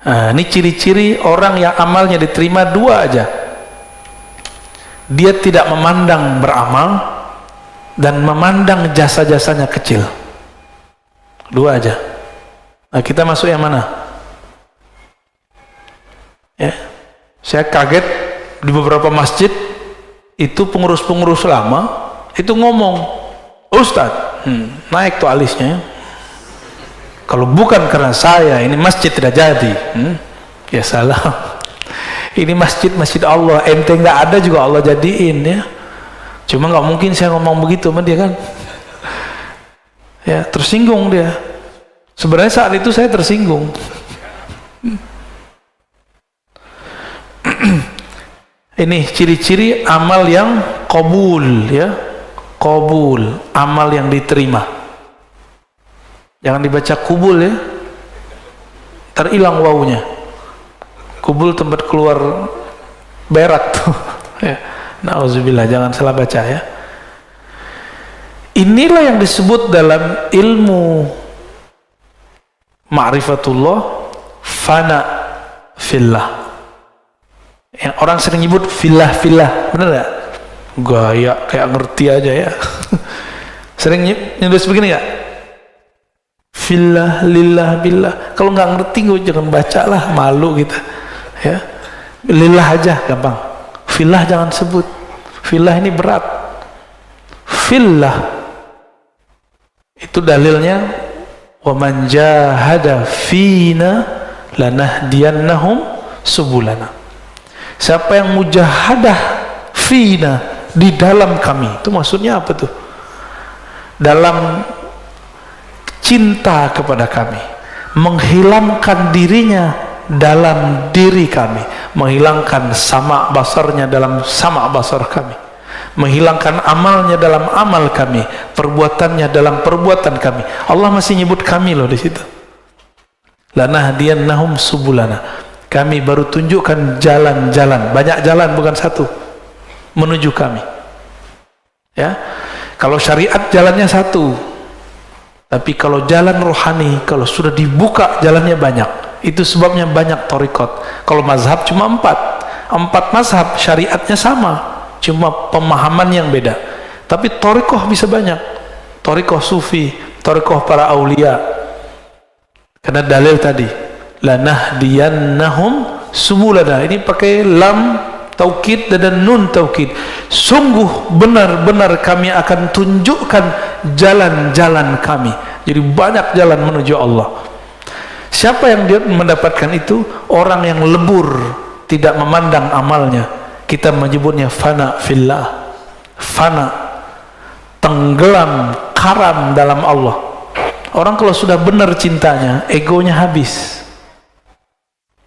Nah, ini ciri-ciri orang yang amalnya diterima 2 aja. Dia tidak memandang beramal dan memandang jasa-jasanya kecil. 2 aja. Nah, kita masuk yang mana? Ya, saya kaget di beberapa masjid itu pengurus-pengurus lama itu ngomong, Ustadz, naik tuh alisnya. Kalau bukan karena saya, ini masjid tidak jadi. Ya salah. Ini masjid Allah, ente nggak ada juga Allah jadiin, ya. Cuma nggak mungkin saya ngomong begitu sama dia, kan. Ya, tersinggung dia. Sebenarnya saat itu saya tersinggung. Ini ciri-ciri amal yang qabul, ya, Qabul, amal yang diterima. Jangan dibaca kubul ya, terhilang wawunya. Kubul tempat keluar berak tuh. Ya. Nauzubillah, jangan salah baca ya. Inilah yang disebut dalam ilmu ma'rifatullah fana fillah. Yang orang sering nyebut fillah, bener gak? Gaya kayak ngerti aja ya. Sering nyebut begini gak? Fillah, lillah, billah. Kalau nggak ngerti gue jangan baca lah, malu gitu ya. Lillah aja gampang, fillah jangan sebut. Fillah ini berat. Fillah itu dalilnya wa man jahada fina lanahdiyannahum subulana. Siapa yang mujahadah fina, di dalam kami, itu maksudnya apa tuh? Dalam cinta kepada kami, menghilangkan dirinya dalam diri kami, menghilangkan sama basarnya dalam sama basar kami, menghilangkan amalnya dalam amal kami, perbuatannya dalam perbuatan kami. Allah masih nyebut kami loh di situ. Lanahdiyannahum subulana. Kami baru tunjukkan jalan-jalan, banyak jalan bukan satu, menuju kami. Ya, kalau syariat jalannya satu, tapi kalau jalan rohani, kalau sudah dibuka jalannya banyak. Itu sebabnya banyak thariqat. Kalau mazhab cuma empat mazhab, syariatnya sama, cuma pemahaman yang beda. Tapi thariqah bisa banyak. Thariqah sufi, thariqah para aulia. Karena dalil tadi, lanahdiyannahum subulana. Ini pakai lam taukid dan nun taukid. Sungguh benar-benar kami akan tunjukkan jalan-jalan kami. Jadi banyak jalan menuju Allah. Siapa yang dia mendapatkan itu? Orang yang lebur, tidak memandang amalnya. Kita menyebutnya fana fillah, fana, tenggelam, karam dalam Allah. Orang kalau sudah benar cintanya, egonya habis.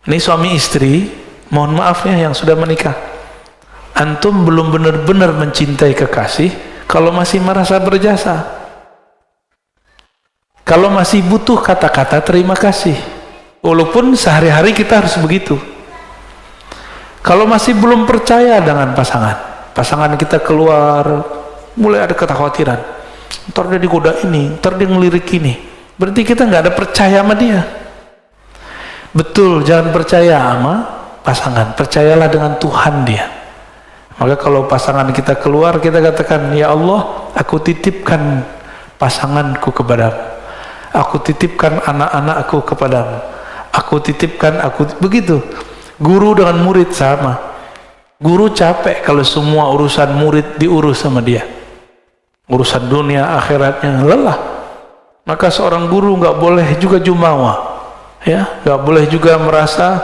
Ini suami istri, mohon maaf ya yang sudah menikah, antum belum benar-benar mencintai kekasih kalau masih merasa berjasa. Kalau masih butuh kata-kata terima kasih, walaupun sehari-hari kita harus begitu. Kalau masih belum percaya dengan pasangan kita keluar, mulai ada kekhawatiran, ntar dia digoda ini, ntar dia ngelirik ini, berarti kita nggak ada percaya sama dia. Betul, jangan percaya sama pasangan, percayalah dengan Tuhan dia. Maka kalau pasangan kita keluar, kita katakan, ya Allah, aku titipkan pasanganku kepadamu, aku titipkan anak-anakku kepadamu, aku titipkan, begitu. Guru dengan murid sama. Guru capek kalau semua urusan murid diurus sama dia, urusan dunia akhiratnya lelah. Maka seorang guru nggak boleh juga jumawa, ya, nggak boleh juga merasa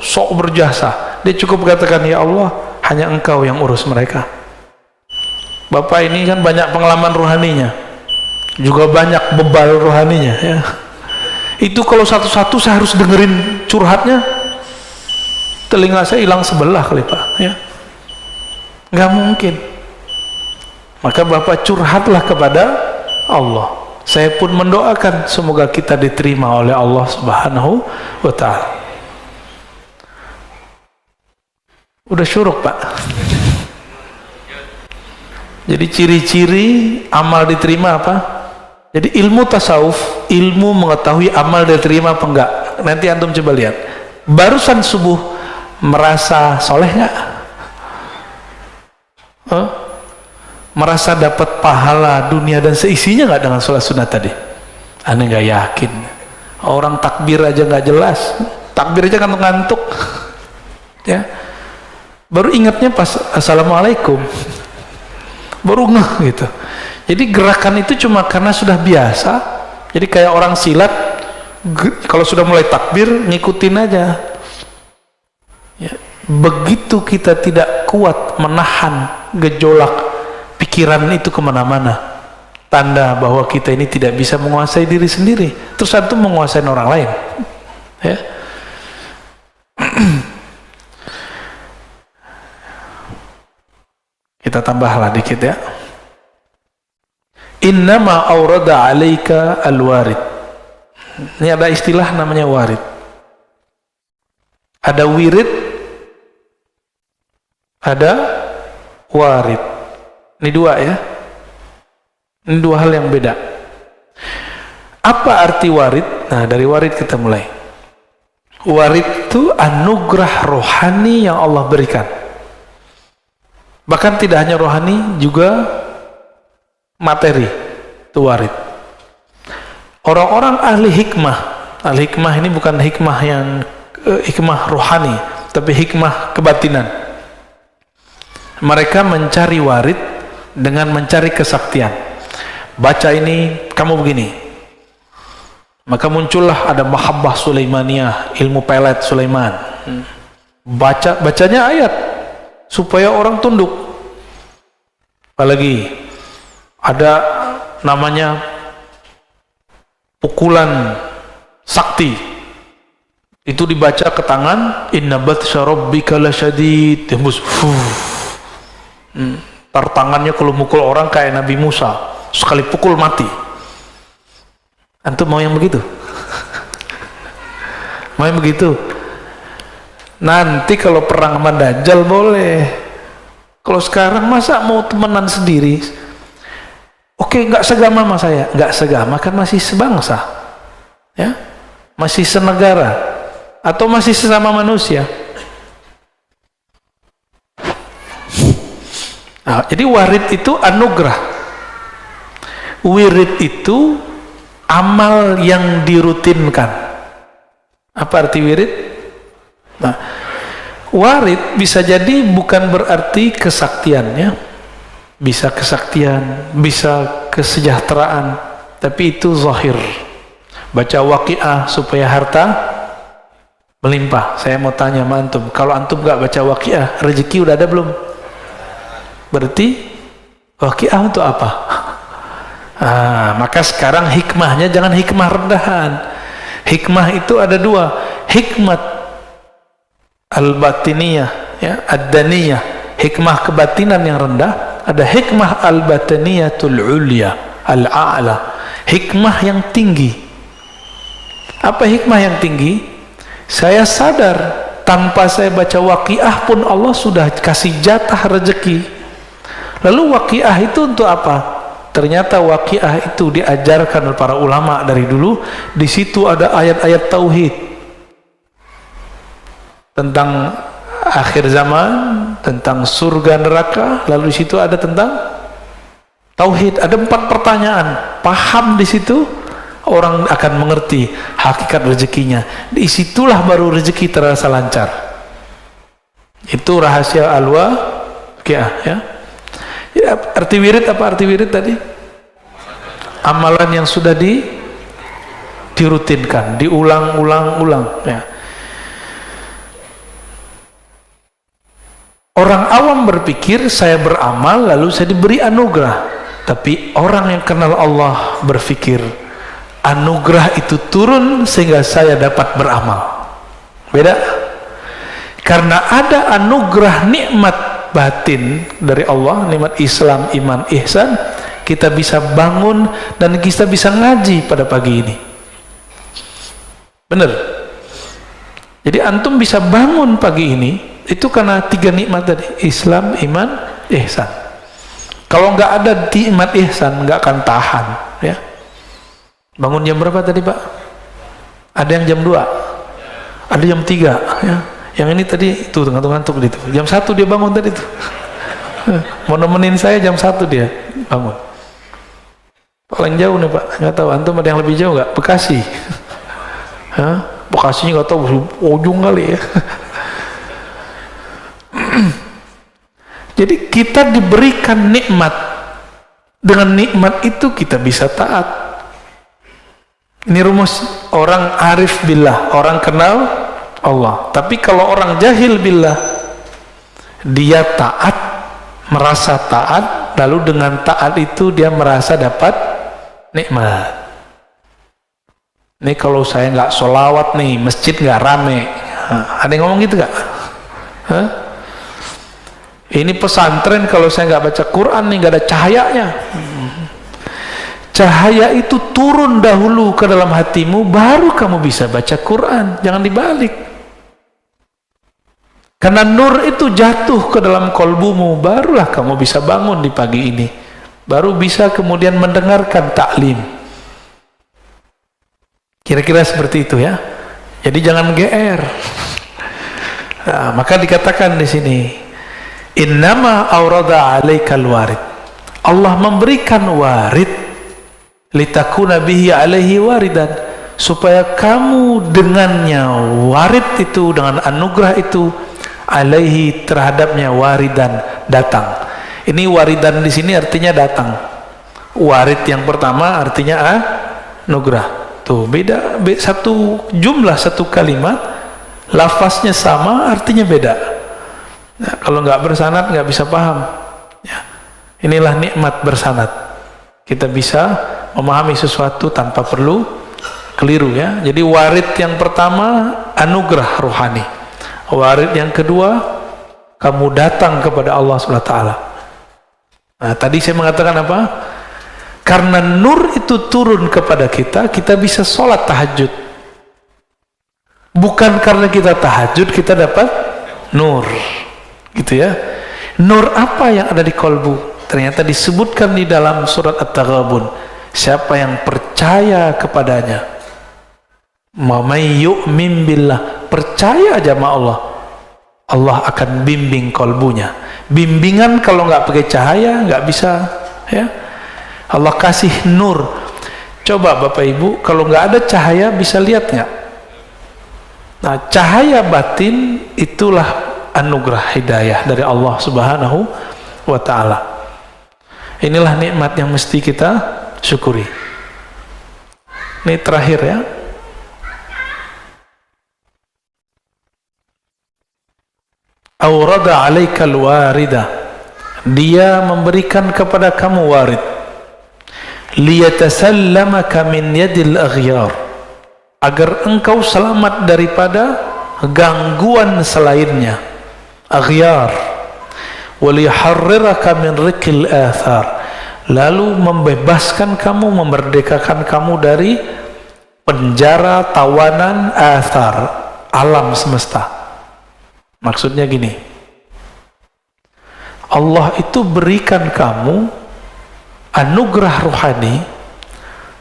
sok berjasa. Dia cukup katakan, ya Allah, hanya Engkau yang urus mereka. Bapak ini kan banyak pengalaman rohaninya, juga banyak bebal rohaninya, ya. Itu kalau satu-satu saya harus dengerin curhatnya, telinga saya hilang sebelah kali Pak, ya. Nggak mungkin. Maka Bapak curhatlah kepada Allah. Saya pun mendoakan semoga kita diterima oleh Allah Subhanahu wa ta'ala. Udah syuruk Pak. Jadi ciri-ciri amal diterima apa? Jadi ilmu tasawuf, ilmu mengetahui amal diterima apa enggak. Nanti antum coba lihat. Barusan subuh merasa soleh nggak? Merasa dapat pahala dunia dan seisinya nggak dengan sholat sunat tadi? Aneh nggak yakin. Orang takbir aja nggak jelas, takbir aja ngantuk-ngantuk, ya. Baru ingatnya pas assalamualaikum, baru ngeh gitu. Jadi gerakan itu cuma karena sudah biasa. Jadi kayak orang silat, kalau sudah mulai takbir ngikutin aja. Ya, begitu kita tidak kuat menahan gejolak pikiran itu kemana-mana, tanda bahwa kita ini tidak bisa menguasai diri sendiri. Terus antum menguasai orang lain, ya. Kita tambahlah dikit ya. Innama aurada alaika al-warid. Ini ada istilah namanya warid. Ada wirid, ada warid. Ini dua ya. Ini dua hal yang beda. Apa arti warid? Nah, dari warid kita mulai. Warid itu anugerah rohani yang Allah berikan. Bahkan tidak hanya rohani, juga materi. Itu warid. Orang-orang ahli hikmah ini bukan hikmah yang hikmah rohani, tapi hikmah kebatinan. Mereka mencari warid dengan mencari kesaktian. Baca ini, kamu begini. Maka muncullah ada mahabbah Sulaimaniyah, ilmu pelet Sulaiman. Bacanya ayat supaya orang tunduk. Apalagi ada namanya pukulan sakti. Itu dibaca ke tangan, inna batsya rabbika lasyadid. Tembus. Tar tangannya kalau mukul orang kayak Nabi Musa, sekali pukul mati. Antum mau yang begitu? Mau yang begitu? Nanti kalau perang sama Dajjal boleh. Kalau sekarang masa mau temenan sendiri? Oke, nggak segama sama saya, nggak segama kan masih sebangsa, ya, masih senegara, atau masih sesama manusia. Nah, jadi warid itu anugerah, wirid itu amal yang dirutinkan. Apa arti wirid? Nah, warid bisa jadi bukan berarti kesaktiannya, bisa kesaktian, bisa kesejahteraan, tapi itu zahir. Baca Waqiah supaya harta melimpah. Saya mau tanya sama antum, kalau antum gak baca Waqiah, rezeki udah ada belum? Berarti Waqiah untuk apa? Maka sekarang hikmahnya jangan hikmah rendahan. Hikmah itu ada dua, hikmat al-batiniyah, ya, ad-daniyah, hikmah kebatinan yang rendah. Ada hikmah al-bataniyatul ulya, al-a'la, hikmah yang tinggi. Apa hikmah yang tinggi? Saya sadar tanpa saya baca Waqiah pun Allah sudah kasih jatah rezeki. Lalu Waqiah itu untuk apa? Ternyata Waqiah itu diajarkan oleh para ulama dari dulu. Di situ ada ayat-ayat tauhid tentang akhir zaman, tentang surga neraka. Lalu di situ ada tentang tauhid. Ada 4 pertanyaan. Paham di situ, orang akan mengerti hakikat rezekinya. Di situlah baru rezeki terasa lancar. Itu rahasia al-Waqiah, ya. Ya, arti wirid apa arti wirid tadi? Amalan yang sudah dirutinkan, diulang-ulang-ulang, ya. Orang awam berpikir saya beramal lalu saya diberi anugerah, tapi orang yang kenal Allah berpikir anugerah itu turun sehingga saya dapat beramal. Beda. Karena ada anugerah nikmat batin dari Allah, nikmat Islam, iman, ihsan, kita bisa bangun dan kita bisa ngaji pada pagi ini. Benar. Jadi antum bisa bangun pagi ini itu karena 3 nikmat tadi, Islam, iman, ihsan. Kalau nggak ada nikmat ihsan nggak akan tahan, ya. Bangun jam berapa tadi, Pak? Ada yang jam 2, ada jam 3, ya. Yang ini tadi tuh ngantuk-ngantuk gitu. Jam 1 dia bangun tadi tuh. Mau nemenin saya jam 1 dia bangun. Paling jauh nih, Pak. Nggak tahu antum ada yang lebih jauh nggak? Bekasi. Hah? Bekasinya nggak tahu, ujung kali ya. Jadi kita diberikan nikmat. Dengan nikmat itu kita bisa taat. Ini rumus orang arif billah, orang kenal Allah. Tapi kalau orang jahil billah, dia taat, merasa taat, lalu dengan taat itu dia merasa dapat nikmat. Ini kalau saya nggak sholawat nih, masjid nggak rame. Ada yang ngomong gitu nggak? Ini pesantren kalau saya nggak baca Quran nih, nggak ada cahayanya. cahaya itu turun dahulu ke dalam hatimu, baru kamu bisa baca Quran. Jangan dibalik. Karena nur itu jatuh ke dalam kolbumu, barulah kamu bisa bangun di pagi ini, baru bisa kemudian mendengarkan taklim. Kira-kira seperti itu ya. Jadi jangan GR. Nah, maka dikatakan di sini, innama aurada alaikal warid. Allah memberikan warid litakuna bihi alaihi waridan, supaya kamu dengannya warid itu, dengan anugerah itu, alaihi terhadapnya waridan, datang. Ini waridan di sini artinya datang. Warid yang pertama artinya anugerah. Tuh beda, satu jumlah, satu kalimat, lafaznya sama, artinya beda. Nah, kalau nggak bersanad nggak bisa paham. Ya. Inilah nikmat bersanad. Kita bisa memahami sesuatu tanpa perlu keliru ya. Jadi warid yang pertama anugerah rohani. Warid yang kedua, kamu datang kepada Allah SWT. Nah, tadi saya mengatakan apa? Karena nur itu turun kepada kita, kita bisa sholat tahajud. Bukan karena kita tahajud kita dapat nur, gitu ya. Nur apa yang ada di kolbu? Ternyata disebutkan di dalam surat At-Taghabun. Siapa yang percaya kepadanya, may yu'min billah, percaya aja sama Allah, Allah akan bimbing kolbunya. Bimbingan kalau nggak pakai cahaya nggak bisa ya. Allah kasih nur. Coba Bapak Ibu, kalau nggak ada cahaya bisa lihat nggak? Nah, cahaya batin itulah anugerah hidayah dari Allah Subhanahu wa Ta'ala. Inilah nikmat yang mesti kita syukuri. Ini terakhir ya. Aurada alaikal warida, dia memberikan kepada kamu warid, liyatasallamaka min yadil aghyar, agar engkau selamat daripada gangguan selainnya, aghyar, waliharriraka min rikil athar, lalu membebaskan kamu, memerdekakan kamu dari penjara tawanan athar, alam semesta. Maksudnya gini, Allah itu berikan kamu anugerah rohani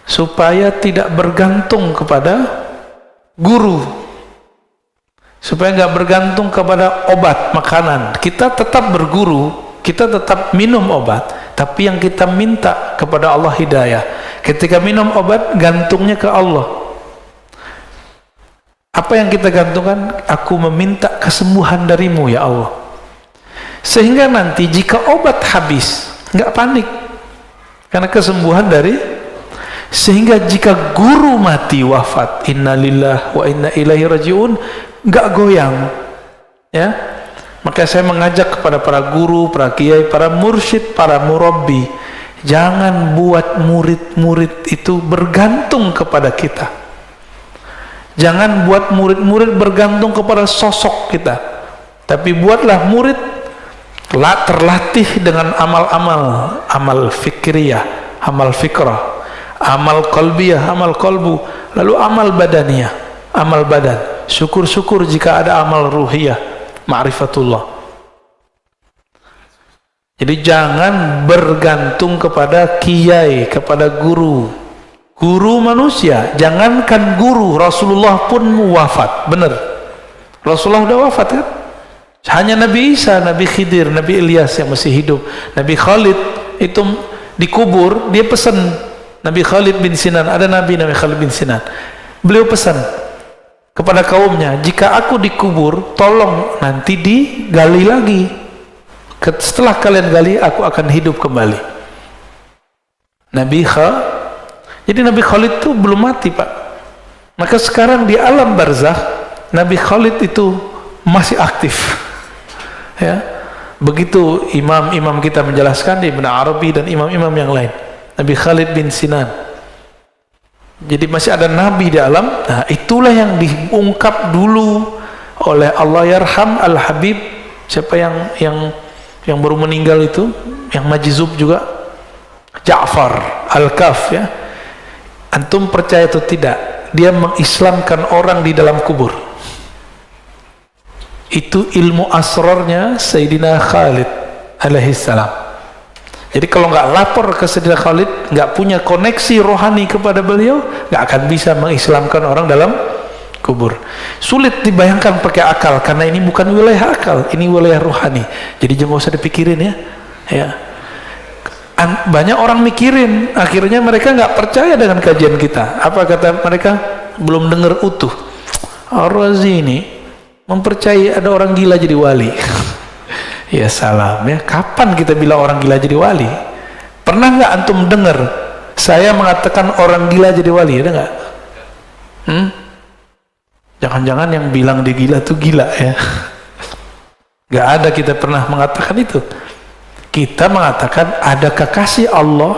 supaya tidak bergantung kepada guru, supaya nggak bergantung kepada obat, makanan. Kita tetap berguru, kita tetap minum obat, tapi yang kita minta kepada Allah hidayah. Ketika minum obat, gantungnya ke Allah. Apa yang kita gantungkan? Aku meminta kesembuhan darimu ya Allah. Sehingga nanti jika obat habis, nggak panik, karena kesembuhan dari. Sehingga jika guru mati, wafat, innalillah wa inna ilaihi rajiun, nggak goyang ya. Maka saya mengajak kepada para guru, para kiai, para mursyid, para murabbi, jangan buat murid-murid itu bergantung kepada kita. Jangan buat murid-murid bergantung kepada sosok kita, tapi buatlah murid terlatih dengan amal-amal, amal fikriyah, amal fikrah, amal qalbiyah, amal qalbu, lalu amal badaniyah, amal badan. Syukur-syukur jika ada amal ruhiyah, ma'rifatullah. Jadi jangan bergantung kepada kiai, kepada guru manusia. Jangankan guru, Rasulullah pun wafat, benar. Rasulullah udah wafat kan? Hanya Nabi Isa, Nabi Khidir, Nabi Ilyas yang masih hidup. Nabi Khalid itu dikubur, dia pesan, Nabi Khalid bin Sinan, ada Nabi Khalid bin Sinan, beliau pesan kepada kaumnya, jika aku dikubur, tolong nanti digali lagi. Setelah kalian gali, aku akan hidup kembali. Jadi Nabi Khalid itu belum mati, Pak. Maka sekarang di alam barzakh, Nabi Khalid itu masih aktif ya. Begitu imam-imam kita menjelaskan, Ibn Arabi dan imam-imam yang lain, Nabi Khalid bin Sinan. Jadi masih ada Nabi di alam. Nah, itulah yang diungkap dulu oleh Allah yarham al-Habib, siapa yang baru meninggal itu, yang majzub juga, Ja'far Al-Kahf ya. Antum percaya atau tidak, dia mengislamkan orang di dalam kubur. Itu ilmu asrarnya Sayyidina Khalid alaihissalam. Jadi kalau nggak lapor ke Sayyidina Khalid, nggak punya koneksi rohani kepada beliau, nggak akan bisa mengislamkan orang dalam kubur. Sulit dibayangkan pakai akal, karena ini bukan wilayah akal, ini wilayah rohani. Jadi jangan usah dipikirin ya. Banyak orang mikirin, akhirnya mereka nggak percaya dengan kajian kita. Apa kata mereka? Belum dengar utuh. Ar-Razi ini mempercayai ada orang gila jadi wali. Ya salam ya. Kapan kita bilang orang gila jadi wali? Pernah nggak antum dengar saya mengatakan orang gila jadi wali? Ada nggak? Jangan-jangan yang bilang dia gila tuh gila ya. Nggak ada, kita pernah mengatakan itu. Kita mengatakan ada kekasih Allah,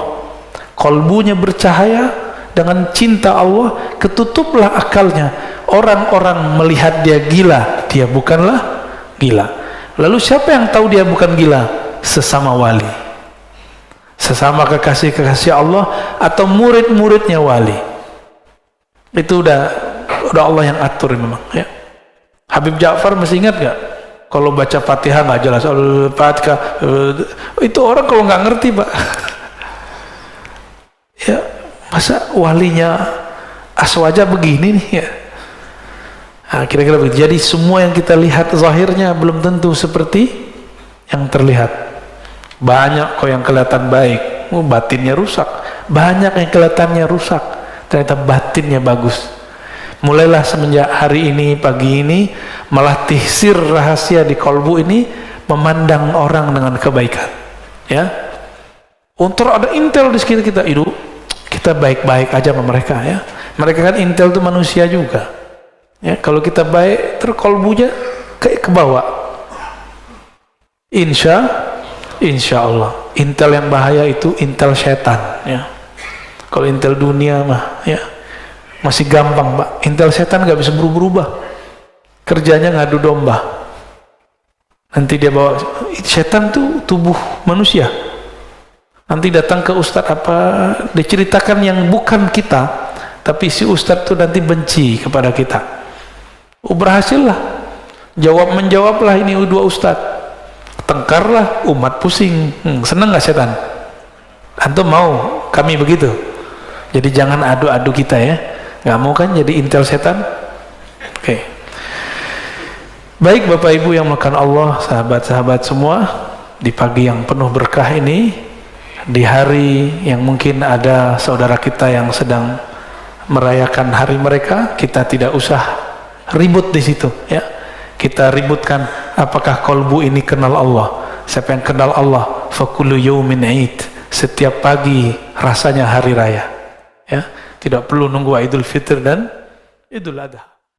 kolbunya bercahaya dengan cinta Allah, ketutuplah akalnya. Orang-orang melihat dia gila, dia bukanlah gila. Lalu siapa yang tahu dia bukan gila? Sesama wali, sesama kekasih-kekasih Allah atau murid-muridnya wali. Itu udah Allah yang atur memang ya. Habib Ja'far masih ingat gak? Kalau baca Fatihah nggak jelas, Al-Fatihah itu orang kalau nggak ngerti Pak. Ya masa walinya aswaja begini nih ya. Nah, kira-kira begitu. Jadi semua yang kita lihat zahirnya belum tentu seperti yang terlihat. Banyak kok yang kelihatan baik, batinnya rusak. Banyak yang kelihatannya rusak, ternyata batinnya bagus. Mulailah semenjak hari ini, pagi ini, malah tihsir rahasia di kolbu ini memandang orang dengan kebaikan ya. Untuk ada intel di sekitar kita, itu kita baik-baik aja sama mereka ya. Mereka kan intel itu manusia juga ya. Kalau kita baik, terus kolbunya kayak ke bawah. Insya Allah. Intel yang bahaya itu intel setan ya. Kalau intel dunia mah ya masih gampang Pak. Intel setan nggak bisa berubah-ubah, kerjanya ngadu domba. Nanti dia bawa, setan tuh tubuh manusia, nanti datang ke ustadz apa, diceritakan yang bukan kita, tapi si ustadz tuh nanti benci kepada kita. Berhasil lah, menjawablah ini dua ustadz, tengkarlah umat pusing. Seneng nggak setan? Antum mau kami begitu? Jadi jangan adu-adu kita ya. Nggak mau kan jadi intel setan? Oke. Baik Bapak Ibu yang melakukan Allah, sahabat-sahabat semua, di pagi yang penuh berkah ini, di hari yang mungkin ada saudara kita yang sedang merayakan hari mereka, kita tidak usah ribut di situ ya. Kita ributkan apakah kolbu ini kenal Allah. Siapa yang kenal Allah, fakullu yaumin 'id. Setiap pagi rasanya hari raya ya. Tidak perlu nunggu Idul Fitr dan Idul Adha.